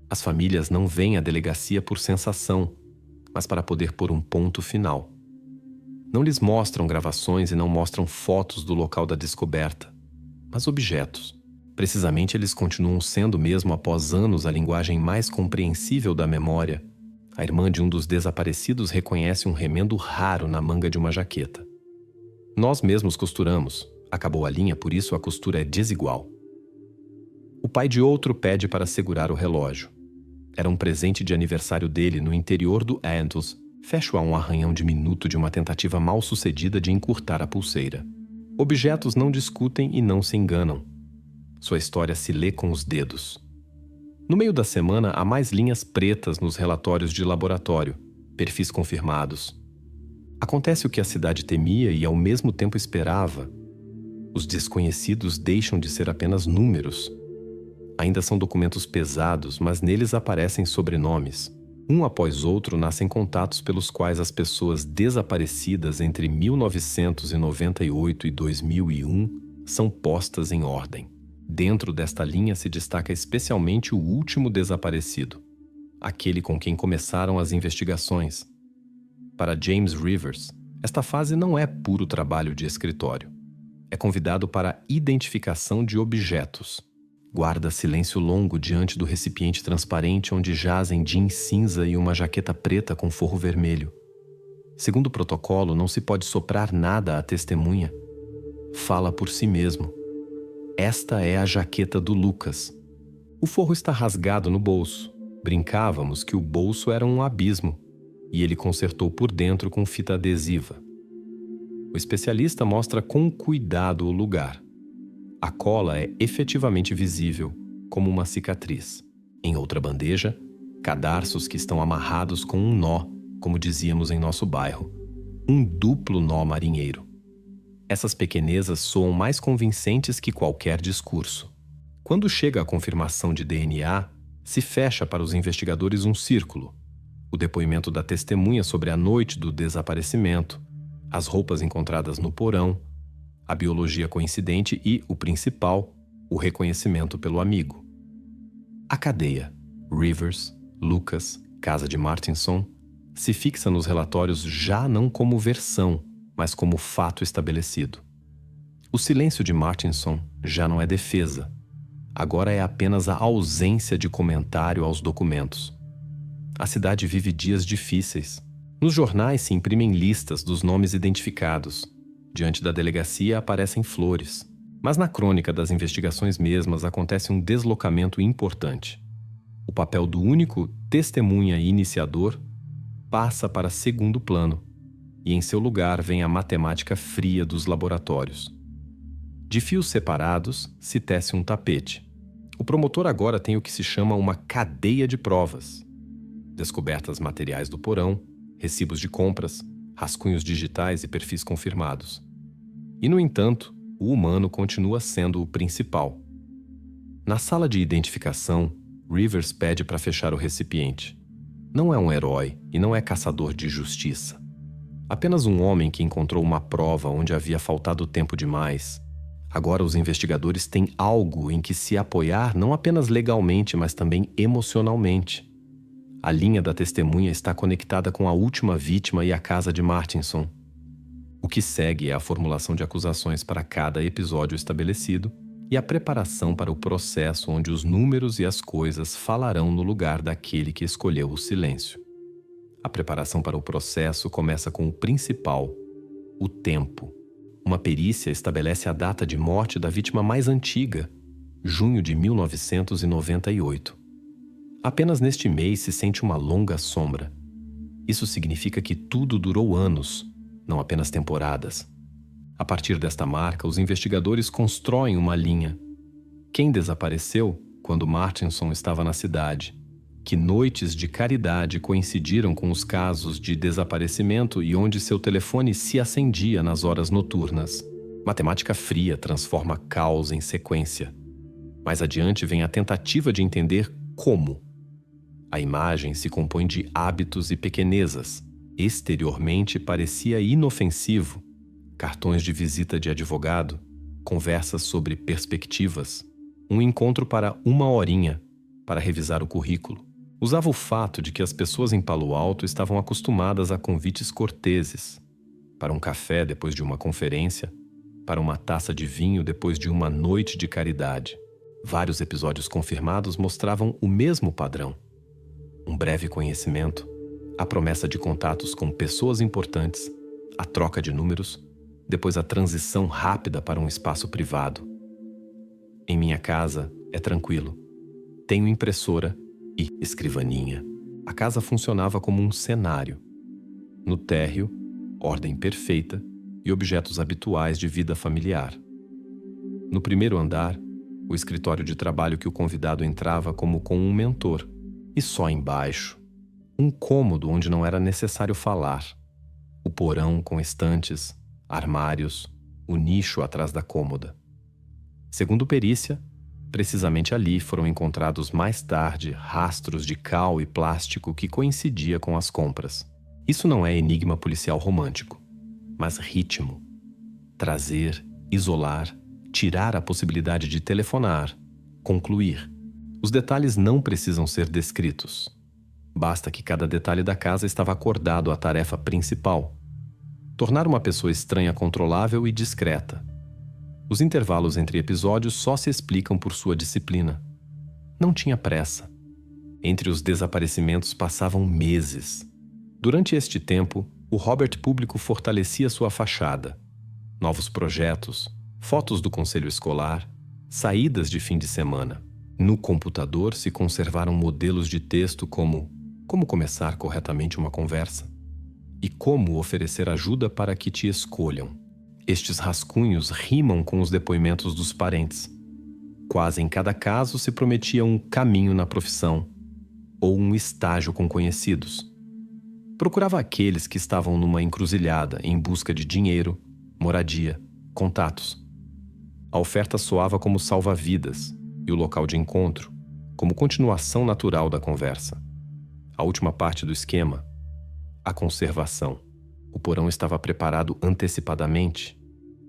As famílias não vêm à delegacia por sensação, mas para poder pôr um ponto final. Não lhes mostram gravações e não mostram fotos do local da descoberta, mas objetos. Precisamente eles continuam sendo, mesmo após anos, a linguagem mais compreensível da memória. A irmã de um dos desaparecidos reconhece um remendo raro na manga de uma jaqueta. Nós mesmos costuramos. Acabou a linha, por isso a costura é desigual. O pai de outro pede para segurar o relógio. Era um presente de aniversário dele no interior do Antos. Fecho a um arranhão diminuto de uma tentativa mal sucedida de encurtar a pulseira. Objetos não discutem e não se enganam. Sua história se lê com os dedos. No meio da semana, há mais linhas pretas nos relatórios de laboratório, perfis confirmados. Acontece o que a cidade temia e ao mesmo tempo esperava. Os desconhecidos deixam de ser apenas números. Ainda são documentos pesados, mas neles aparecem sobrenomes. Um após outro nascem contatos pelos quais as pessoas desaparecidas entre 1998 e 2001 são postas em ordem. Dentro desta linha se destaca especialmente o último desaparecido, aquele com quem começaram as investigações. Para James Rivers, esta fase não é puro trabalho de escritório. É convidado para a identificação de objetos. Guarda silêncio longo diante do recipiente transparente onde jazem jeans cinza e uma jaqueta preta com forro vermelho. Segundo o protocolo, não se pode soprar nada à testemunha. Fala por si mesmo. Esta é a jaqueta do Lucas. O forro está rasgado no bolso. Brincávamos que o bolso era um abismo, e ele consertou por dentro com fita adesiva. O especialista mostra com cuidado o lugar. A cola é efetivamente visível, como uma cicatriz. Em outra bandeja, cadarços que estão amarrados com um nó, como dizíamos em nosso bairro. Um duplo nó marinheiro. Essas pequenezas soam mais convincentes que qualquer discurso. Quando chega a confirmação de DNA, se fecha para os investigadores um círculo. O depoimento da testemunha sobre a noite do desaparecimento, as roupas encontradas no porão, a biologia coincidente e, o principal, o reconhecimento pelo amigo. A cadeia, Rivers, Lucas, casa de Martinson, se fixa nos relatórios já não como versão, mas como fato estabelecido. O silêncio de Martinson já não é defesa. agora é apenas a ausência de comentário aos documentos. A cidade vive dias difíceis. Nos jornais se imprimem listas dos nomes identificados. Diante da delegacia aparecem flores. Mas na crônica das investigações mesmas acontece um deslocamento importante. O papel do único testemunha e iniciador passa para segundo plano, e em seu lugar vem a matemática fria dos laboratórios. De fios separados se tece um tapete. O promotor agora tem o que se chama uma cadeia de provas. Descobertas materiais do porão, recibos de compras, rascunhos digitais e perfis confirmados. E, no entanto, o humano continua sendo o principal. Na sala de identificação, Rivers pede para fechar o recipiente. Não é um herói e não é caçador de justiça. Apenas um homem que encontrou uma prova onde havia faltado tempo demais. Agora os investigadores têm algo em que se apoiar não apenas legalmente, mas também emocionalmente. A linha da testemunha está conectada com a última vítima e a casa de Martinson. O que segue é a formulação de acusações para cada episódio estabelecido e a preparação para o processo onde os números e as coisas falarão no lugar daquele que escolheu o silêncio. A preparação para o processo começa com o principal, o tempo. Uma perícia estabelece a data de morte da vítima mais antiga, junho de 1998. Apenas neste mês se sente uma longa sombra. Isso significa que tudo durou anos, não apenas temporadas. A partir desta marca, os investigadores constroem uma linha. Quem desapareceu quando Martinson estava na cidade? Que noites de caridade coincidiram com os casos de desaparecimento e onde seu telefone se acendia nas horas noturnas? Matemática fria transforma caos em sequência. Mais adiante vem a tentativa de entender como. A imagem se compõe de hábitos e pequenezas. Exteriormente parecia inofensivo. Cartões de visita de advogado, conversas sobre perspectivas, um encontro para 1 horinha para revisar o currículo. Usava o fato de que as pessoas em Palo Alto estavam acostumadas a convites corteses, para um café depois de uma conferência, para uma taça de vinho depois de uma noite de caridade. Vários episódios confirmados mostravam o mesmo padrão. Um breve conhecimento, a promessa de contatos com pessoas importantes, a troca de números, depois a transição rápida para um espaço privado. Em minha casa é tranquilo. Tenho impressora e escrivaninha. A casa funcionava como um cenário. No térreo, ordem perfeita e objetos habituais de vida familiar. No primeiro andar, o escritório de trabalho que o convidado entrava como com um mentor. E só embaixo, um cômodo onde não era necessário falar. O porão com estantes, armários, o nicho atrás da cômoda. Segundo perícia, precisamente ali foram encontrados mais tarde rastros de cal e plástico que coincidia com as compras. Isso não é enigma policial romântico, mas ritmo. Trazer, isolar, tirar a possibilidade de telefonar, concluir. Os detalhes não precisam ser descritos. Basta que cada detalhe da casa estava acordado à tarefa principal: tornar uma pessoa estranha controlável e discreta. Os intervalos entre episódios só se explicam por sua disciplina. Não tinha pressa. Entre os desaparecimentos passavam meses. Durante este tempo, o Robert Público fortalecia sua fachada. Novos projetos, fotos do conselho escolar, saídas de fim de semana. No computador se conservaram modelos de texto como começar corretamente uma conversa e como oferecer ajuda para que te escolham. Estes rascunhos rimam com os depoimentos dos parentes. Quase em cada caso se prometia um caminho na profissão ou um estágio com conhecidos. Procurava aqueles que estavam numa encruzilhada em busca de dinheiro, moradia, contatos. A oferta soava como salva-vidas e o local de encontro como continuação natural da conversa. A última parte do esquema, a conservação. O porão estava preparado antecipadamente,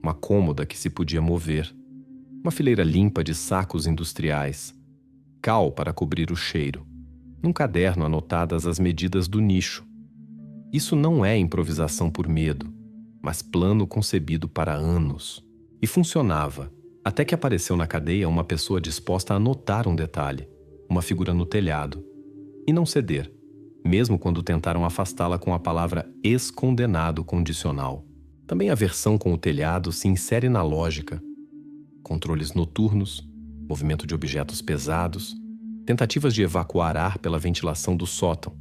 uma cômoda que se podia mover, uma fileira limpa de sacos industriais, cal para cobrir o cheiro, num caderno anotadas as medidas do nicho. Isso não é improvisação por medo, mas plano concebido para anos. E funcionava, Até que apareceu na cadeia uma pessoa disposta a notar um detalhe, uma figura no telhado, e não ceder, mesmo quando tentaram afastá-la com a palavra ex-condenado condicional. Também a versão com o telhado se insere na lógica. Controles noturnos, movimento de objetos pesados, tentativas de evacuar ar pela ventilação do sótão.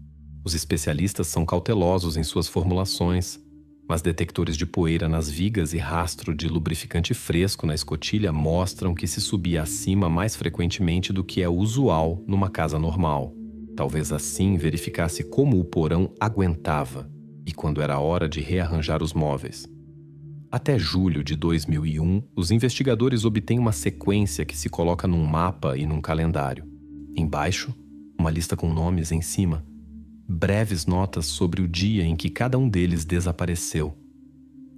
Os especialistas são cautelosos em suas formulações, mas detectores de poeira nas vigas e rastro de lubrificante fresco na escotilha mostram que se subia acima mais frequentemente do que é usual numa casa normal. Talvez assim verificasse como o porão aguentava e quando era hora de rearranjar os móveis. Até julho de 2001, os investigadores obtêm uma sequência que se coloca num mapa e num calendário. Embaixo, uma lista com nomes em cima. Breves notas sobre o dia em que cada um deles desapareceu.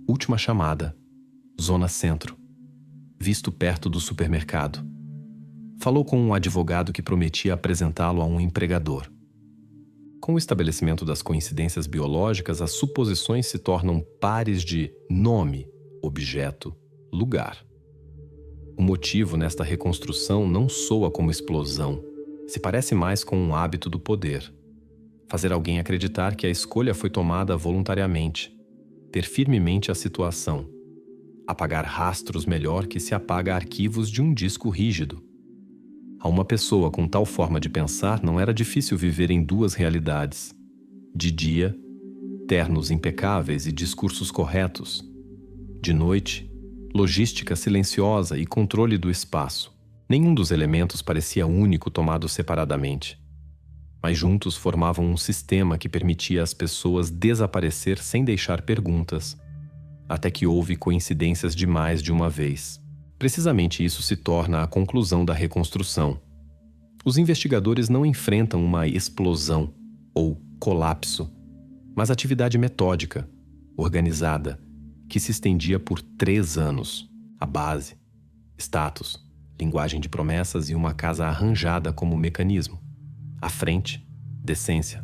Última chamada. Zona Centro. Visto perto do supermercado. Falou com um advogado que prometia apresentá-lo a um empregador. Com o estabelecimento das coincidências biológicas, as suposições se tornam pares de nome, objeto, lugar. O motivo nesta reconstrução não soa como explosão. Se parece mais com um hábito do poder. Fazer alguém acreditar que a escolha foi tomada voluntariamente. Ter firmemente a situação. Apagar rastros melhor que se apaga arquivos de um disco rígido. A uma pessoa com tal forma de pensar não era difícil viver em duas realidades. De dia, ternos impecáveis e discursos corretos. De noite, logística silenciosa e controle do espaço. Nenhum dos elementos parecia único tomado separadamente. Mas juntos formavam um sistema que permitia às pessoas desaparecer sem deixar perguntas, até que houve coincidências demais de uma vez. Precisamente isso se torna a conclusão da reconstrução. Os investigadores não enfrentam uma explosão ou colapso, mas atividade metódica, organizada, que se estendia por 3 anos. A base, status, linguagem de promessas e uma casa arranjada como mecanismo. A frente, decência.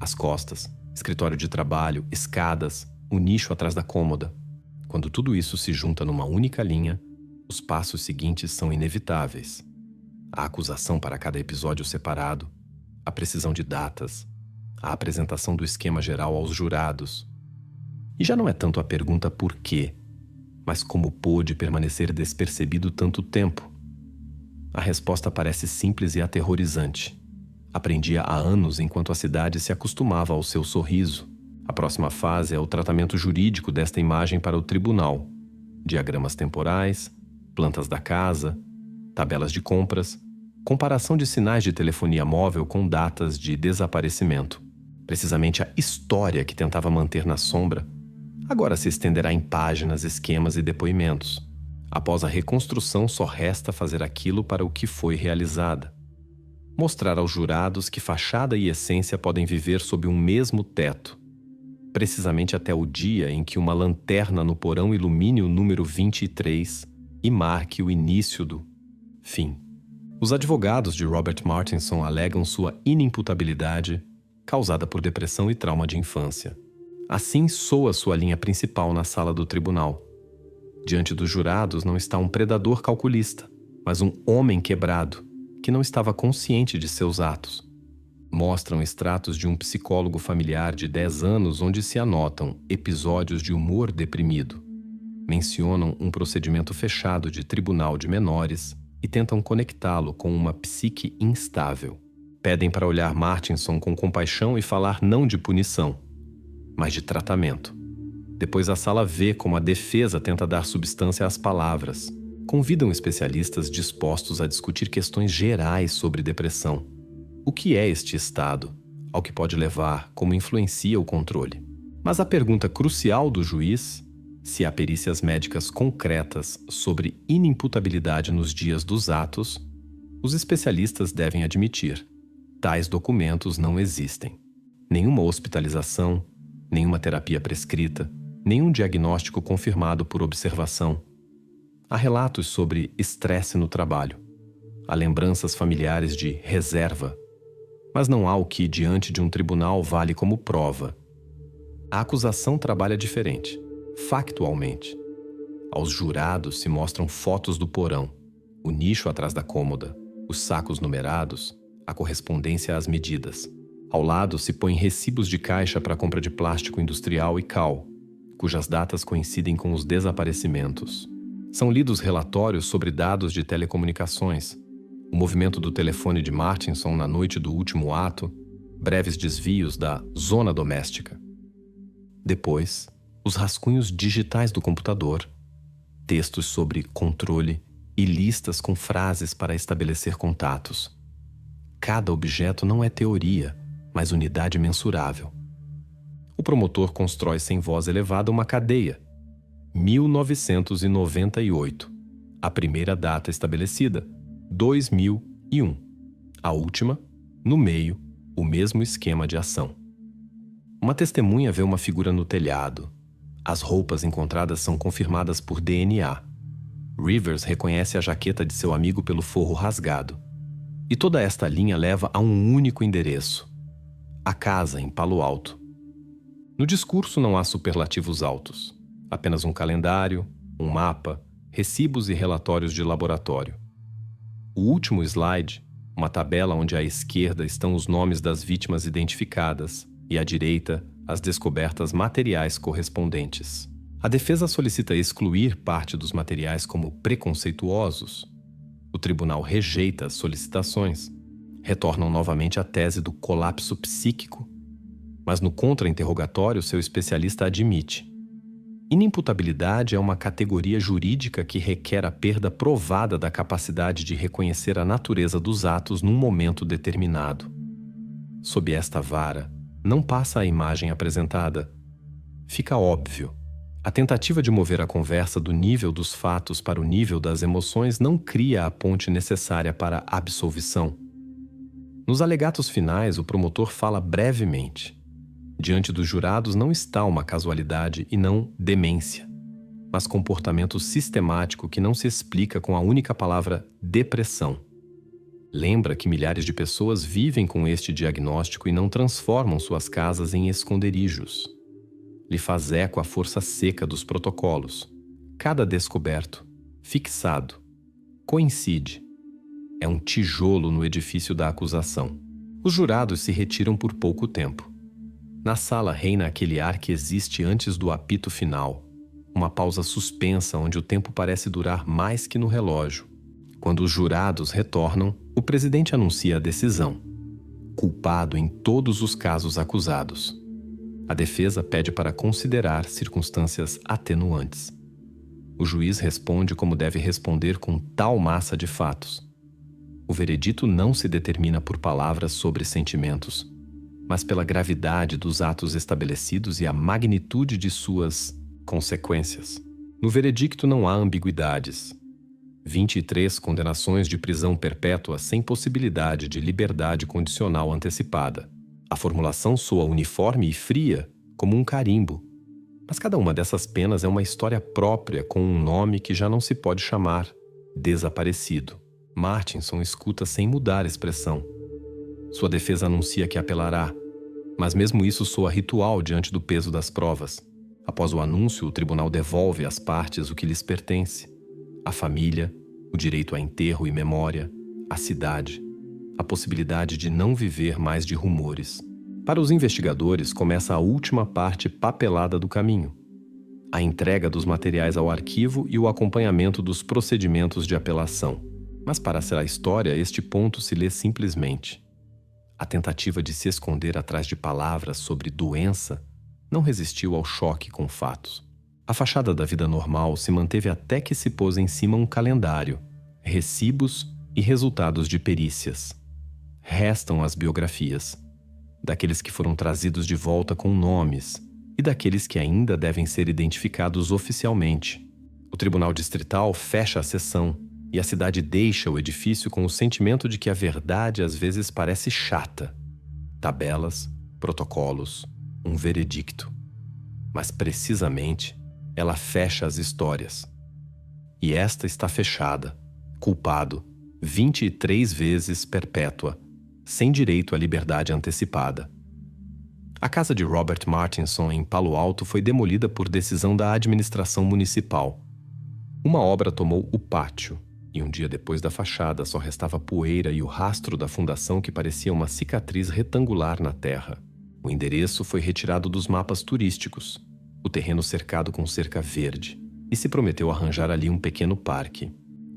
As costas, escritório de trabalho, escadas, o nicho atrás da cômoda. Quando tudo isso se junta numa única linha, os passos seguintes são inevitáveis. A acusação para cada episódio separado, a precisão de datas, a apresentação do esquema geral aos jurados. E já não é tanto a pergunta por quê, mas como pôde permanecer despercebido tanto tempo. A resposta parece simples e aterrorizante. Aprendia há anos enquanto a cidade se acostumava ao seu sorriso. A próxima fase é o tratamento jurídico desta imagem para o tribunal. Diagramas temporais, plantas da casa, tabelas de compras, comparação de sinais de telefonia móvel com datas de desaparecimento. Precisamente a história que tentava manter na sombra, agora se estenderá em páginas, esquemas e depoimentos. Após a reconstrução, só resta fazer aquilo para o que foi realizada. Mostrar aos jurados que fachada e essência podem viver sob um mesmo teto, precisamente até o dia em que uma lanterna no porão ilumine o número 23 e marque o início do fim. Os advogados de Robert Martinson alegam sua inimputabilidade causada por depressão e trauma de infância. Assim soa sua linha principal na sala do tribunal. Diante dos jurados não está um predador calculista, mas um homem quebrado, que não estava consciente de seus atos. Mostram extratos de um psicólogo familiar de 10 anos onde se anotam episódios de humor deprimido. Mencionam um procedimento fechado de tribunal de menores e tentam conectá-lo com uma psique instável. Pedem para olhar Martinson com compaixão e falar não de punição, mas de tratamento. Depois a sala vê como a defesa tenta dar substância às palavras. Convidam especialistas dispostos a discutir questões gerais sobre depressão. O que é este estado? Ao que pode levar? Como influencia o controle? Mas a pergunta crucial do juiz, se há perícias médicas concretas sobre inimputabilidade nos dias dos atos, os especialistas devem admitir. Tais documentos não existem. Nenhuma hospitalização, nenhuma terapia prescrita, nenhum diagnóstico confirmado por observação. Há relatos sobre estresse no trabalho. Há lembranças familiares de reserva. Mas não há o que, diante de um tribunal, vale como prova. A acusação trabalha diferente, factualmente. Aos jurados se mostram fotos do porão, o nicho atrás da cômoda, os sacos numerados, a correspondência às medidas. Ao lado se põem recibos de caixa para compra de plástico industrial e cal, cujas datas coincidem com os desaparecimentos. São lidos relatórios sobre dados de telecomunicações, o movimento do telefone de Martinson na noite do último ato, breves desvios da zona doméstica. Depois, os rascunhos digitais do computador, textos sobre controle e listas com frases para estabelecer contatos. Cada objeto não é teoria, mas unidade mensurável. O promotor constrói sem voz elevada uma cadeia. 1998. A primeira data estabelecida, 2001. A última, no meio, o mesmo esquema de ação. Uma testemunha vê uma figura no telhado. As roupas encontradas são confirmadas por DNA. Rivers reconhece a jaqueta de seu amigo pelo forro rasgado. E toda esta linha leva a um único endereço: a casa em Palo Alto. No discurso não há superlativos altos. Apenas um calendário, um mapa, recibos e relatórios de laboratório. O último slide, uma tabela onde à esquerda estão os nomes das vítimas identificadas e à direita as descobertas materiais correspondentes. A defesa solicita excluir parte dos materiais como preconceituosos. O tribunal rejeita as solicitações. Retornam novamente à tese do colapso psíquico. Mas no contra-interrogatório, seu especialista admite: inimputabilidade é uma categoria jurídica que requer a perda provada da capacidade de reconhecer a natureza dos atos num momento determinado. Sob esta vara, não passa a imagem apresentada. Fica óbvio. A tentativa de mover a conversa do nível dos fatos para o nível das emoções não cria a ponte necessária para a absolvição. Nos alegatos finais, o promotor fala brevemente. Diante dos jurados não está uma casualidade e não demência, mas comportamento sistemático que não se explica com a única palavra depressão. Lembra que milhares de pessoas vivem com este diagnóstico e não transformam suas casas em esconderijos. Lhe faz eco a força seca dos protocolos. Cada descoberto, fixado, coincide. É um tijolo no edifício da acusação. Os jurados se retiram por pouco tempo. Na sala reina aquele ar que existe antes do apito final, uma pausa suspensa onde o tempo parece durar mais que no relógio. Quando os jurados retornam, o presidente anuncia a decisão: culpado em todos os casos acusados. A defesa pede para considerar circunstâncias atenuantes. O juiz responde como deve responder com tal massa de fatos. O veredito não se determina por palavras sobre sentimentos, mas pela gravidade dos atos estabelecidos e a magnitude de suas consequências. No veredicto não há ambiguidades. 23 condenações de prisão perpétua sem possibilidade de liberdade condicional antecipada. A formulação soa uniforme e fria, como um carimbo. Mas cada uma dessas penas é uma história própria com um nome que já não se pode chamar desaparecido. Martinson escuta sem mudar expressão. Sua defesa anuncia que apelará, mas mesmo isso soa ritual diante do peso das provas. Após o anúncio, o tribunal devolve às partes o que lhes pertence: a família, o direito a enterro e memória, a cidade, a possibilidade de não viver mais de rumores. Para os investigadores, começa a última parte papelada do caminho: a entrega dos materiais ao arquivo e o acompanhamento dos procedimentos de apelação. Mas para a história, este ponto se lê simplesmente. A tentativa de se esconder atrás de palavras sobre doença não resistiu ao choque com fatos. A fachada da vida normal se manteve até que se pôs em cima um calendário, recibos e resultados de perícias. Restam as biografias, daqueles que foram trazidos de volta com nomes e daqueles que ainda devem ser identificados oficialmente. O Tribunal Distrital fecha a sessão e a cidade deixa o edifício com o sentimento de que a verdade às vezes parece chata. Tabelas, protocolos, um veredicto. Mas precisamente, ela fecha as histórias. E esta está fechada, culpado, 23 vezes perpétua, sem direito à liberdade antecipada. A casa de Robert Martinson em Palo Alto foi demolida por decisão da administração municipal. Uma obra tomou o pátio, e um dia depois da fachada só restava poeira e o rastro da fundação que parecia uma cicatriz retangular na terra. O endereço foi retirado dos mapas turísticos, o terreno cercado com cerca verde, e se prometeu arranjar ali um pequeno parque.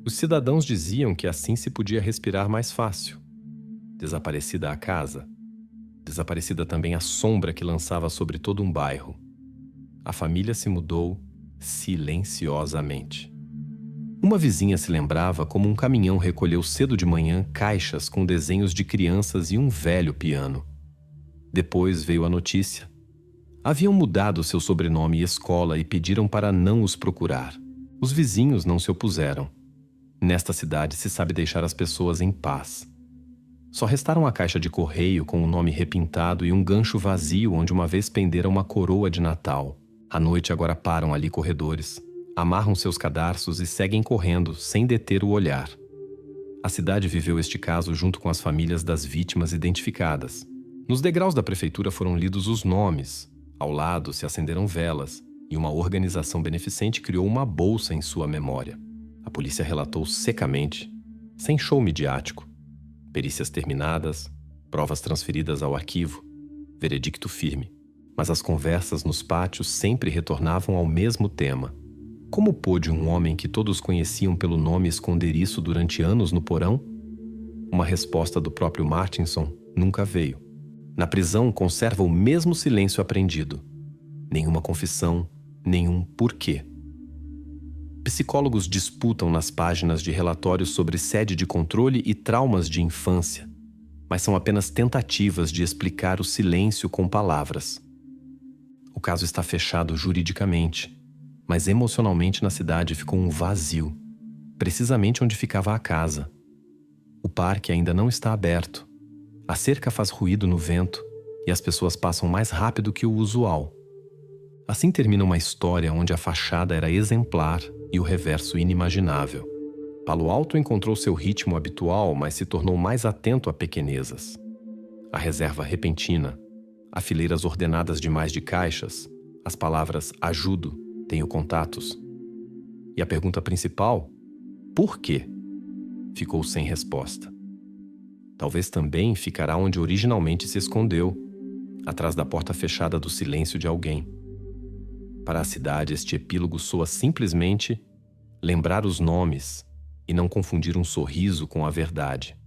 Os cidadãos diziam que assim se podia respirar mais fácil. Desaparecida a casa, desaparecida também a sombra que lançava sobre todo um bairro. A família se mudou silenciosamente. Uma vizinha se lembrava como um caminhão recolheu cedo de manhã caixas com desenhos de crianças e um velho piano. Depois veio a notícia. Haviam mudado seu sobrenome e escola e pediram para não os procurar. Os vizinhos não se opuseram. Nesta cidade se sabe deixar as pessoas em paz. Só restaram a caixa de correio com o nome repintado e um gancho vazio onde uma vez pendera uma coroa de Natal. À noite agora param ali corredores, amarram seus cadarços e seguem correndo, sem deter o olhar. A cidade viveu este caso junto com as famílias das vítimas identificadas. Nos degraus da prefeitura foram lidos os nomes. Ao lado se acenderam velas e uma organização beneficente criou uma bolsa em sua memória. A polícia relatou secamente, sem show midiático. Perícias terminadas, provas transferidas ao arquivo, veredicto firme. Mas as conversas nos pátios sempre retornavam ao mesmo tema. Como pôde um homem que todos conheciam pelo nome esconder isso durante anos no porão? Uma resposta do próprio Martinson nunca veio. Na prisão conserva o mesmo silêncio aprendido. Nenhuma confissão, nenhum porquê. Psicólogos disputam nas páginas de relatórios sobre sede de controle e traumas de infância, mas são apenas tentativas de explicar o silêncio com palavras. O caso está fechado juridicamente, mas emocionalmente na cidade ficou um vazio, precisamente onde ficava a casa. O parque ainda não está aberto. A cerca faz ruído no vento e as pessoas passam mais rápido que o usual. Assim termina uma história onde a fachada era exemplar e o reverso inimaginável. Palo Alto encontrou seu ritmo habitual, mas se tornou mais atento a pequenezas. A reserva repentina, a fileiras ordenadas demais de caixas, as palavras ajudo, tenho contatos. E a pergunta principal, por quê? Ficou sem resposta. Talvez também ficará onde originalmente se escondeu, atrás da porta fechada do silêncio de alguém. Para a cidade, este epílogo soa simplesmente lembrar os nomes e não confundir um sorriso com a verdade.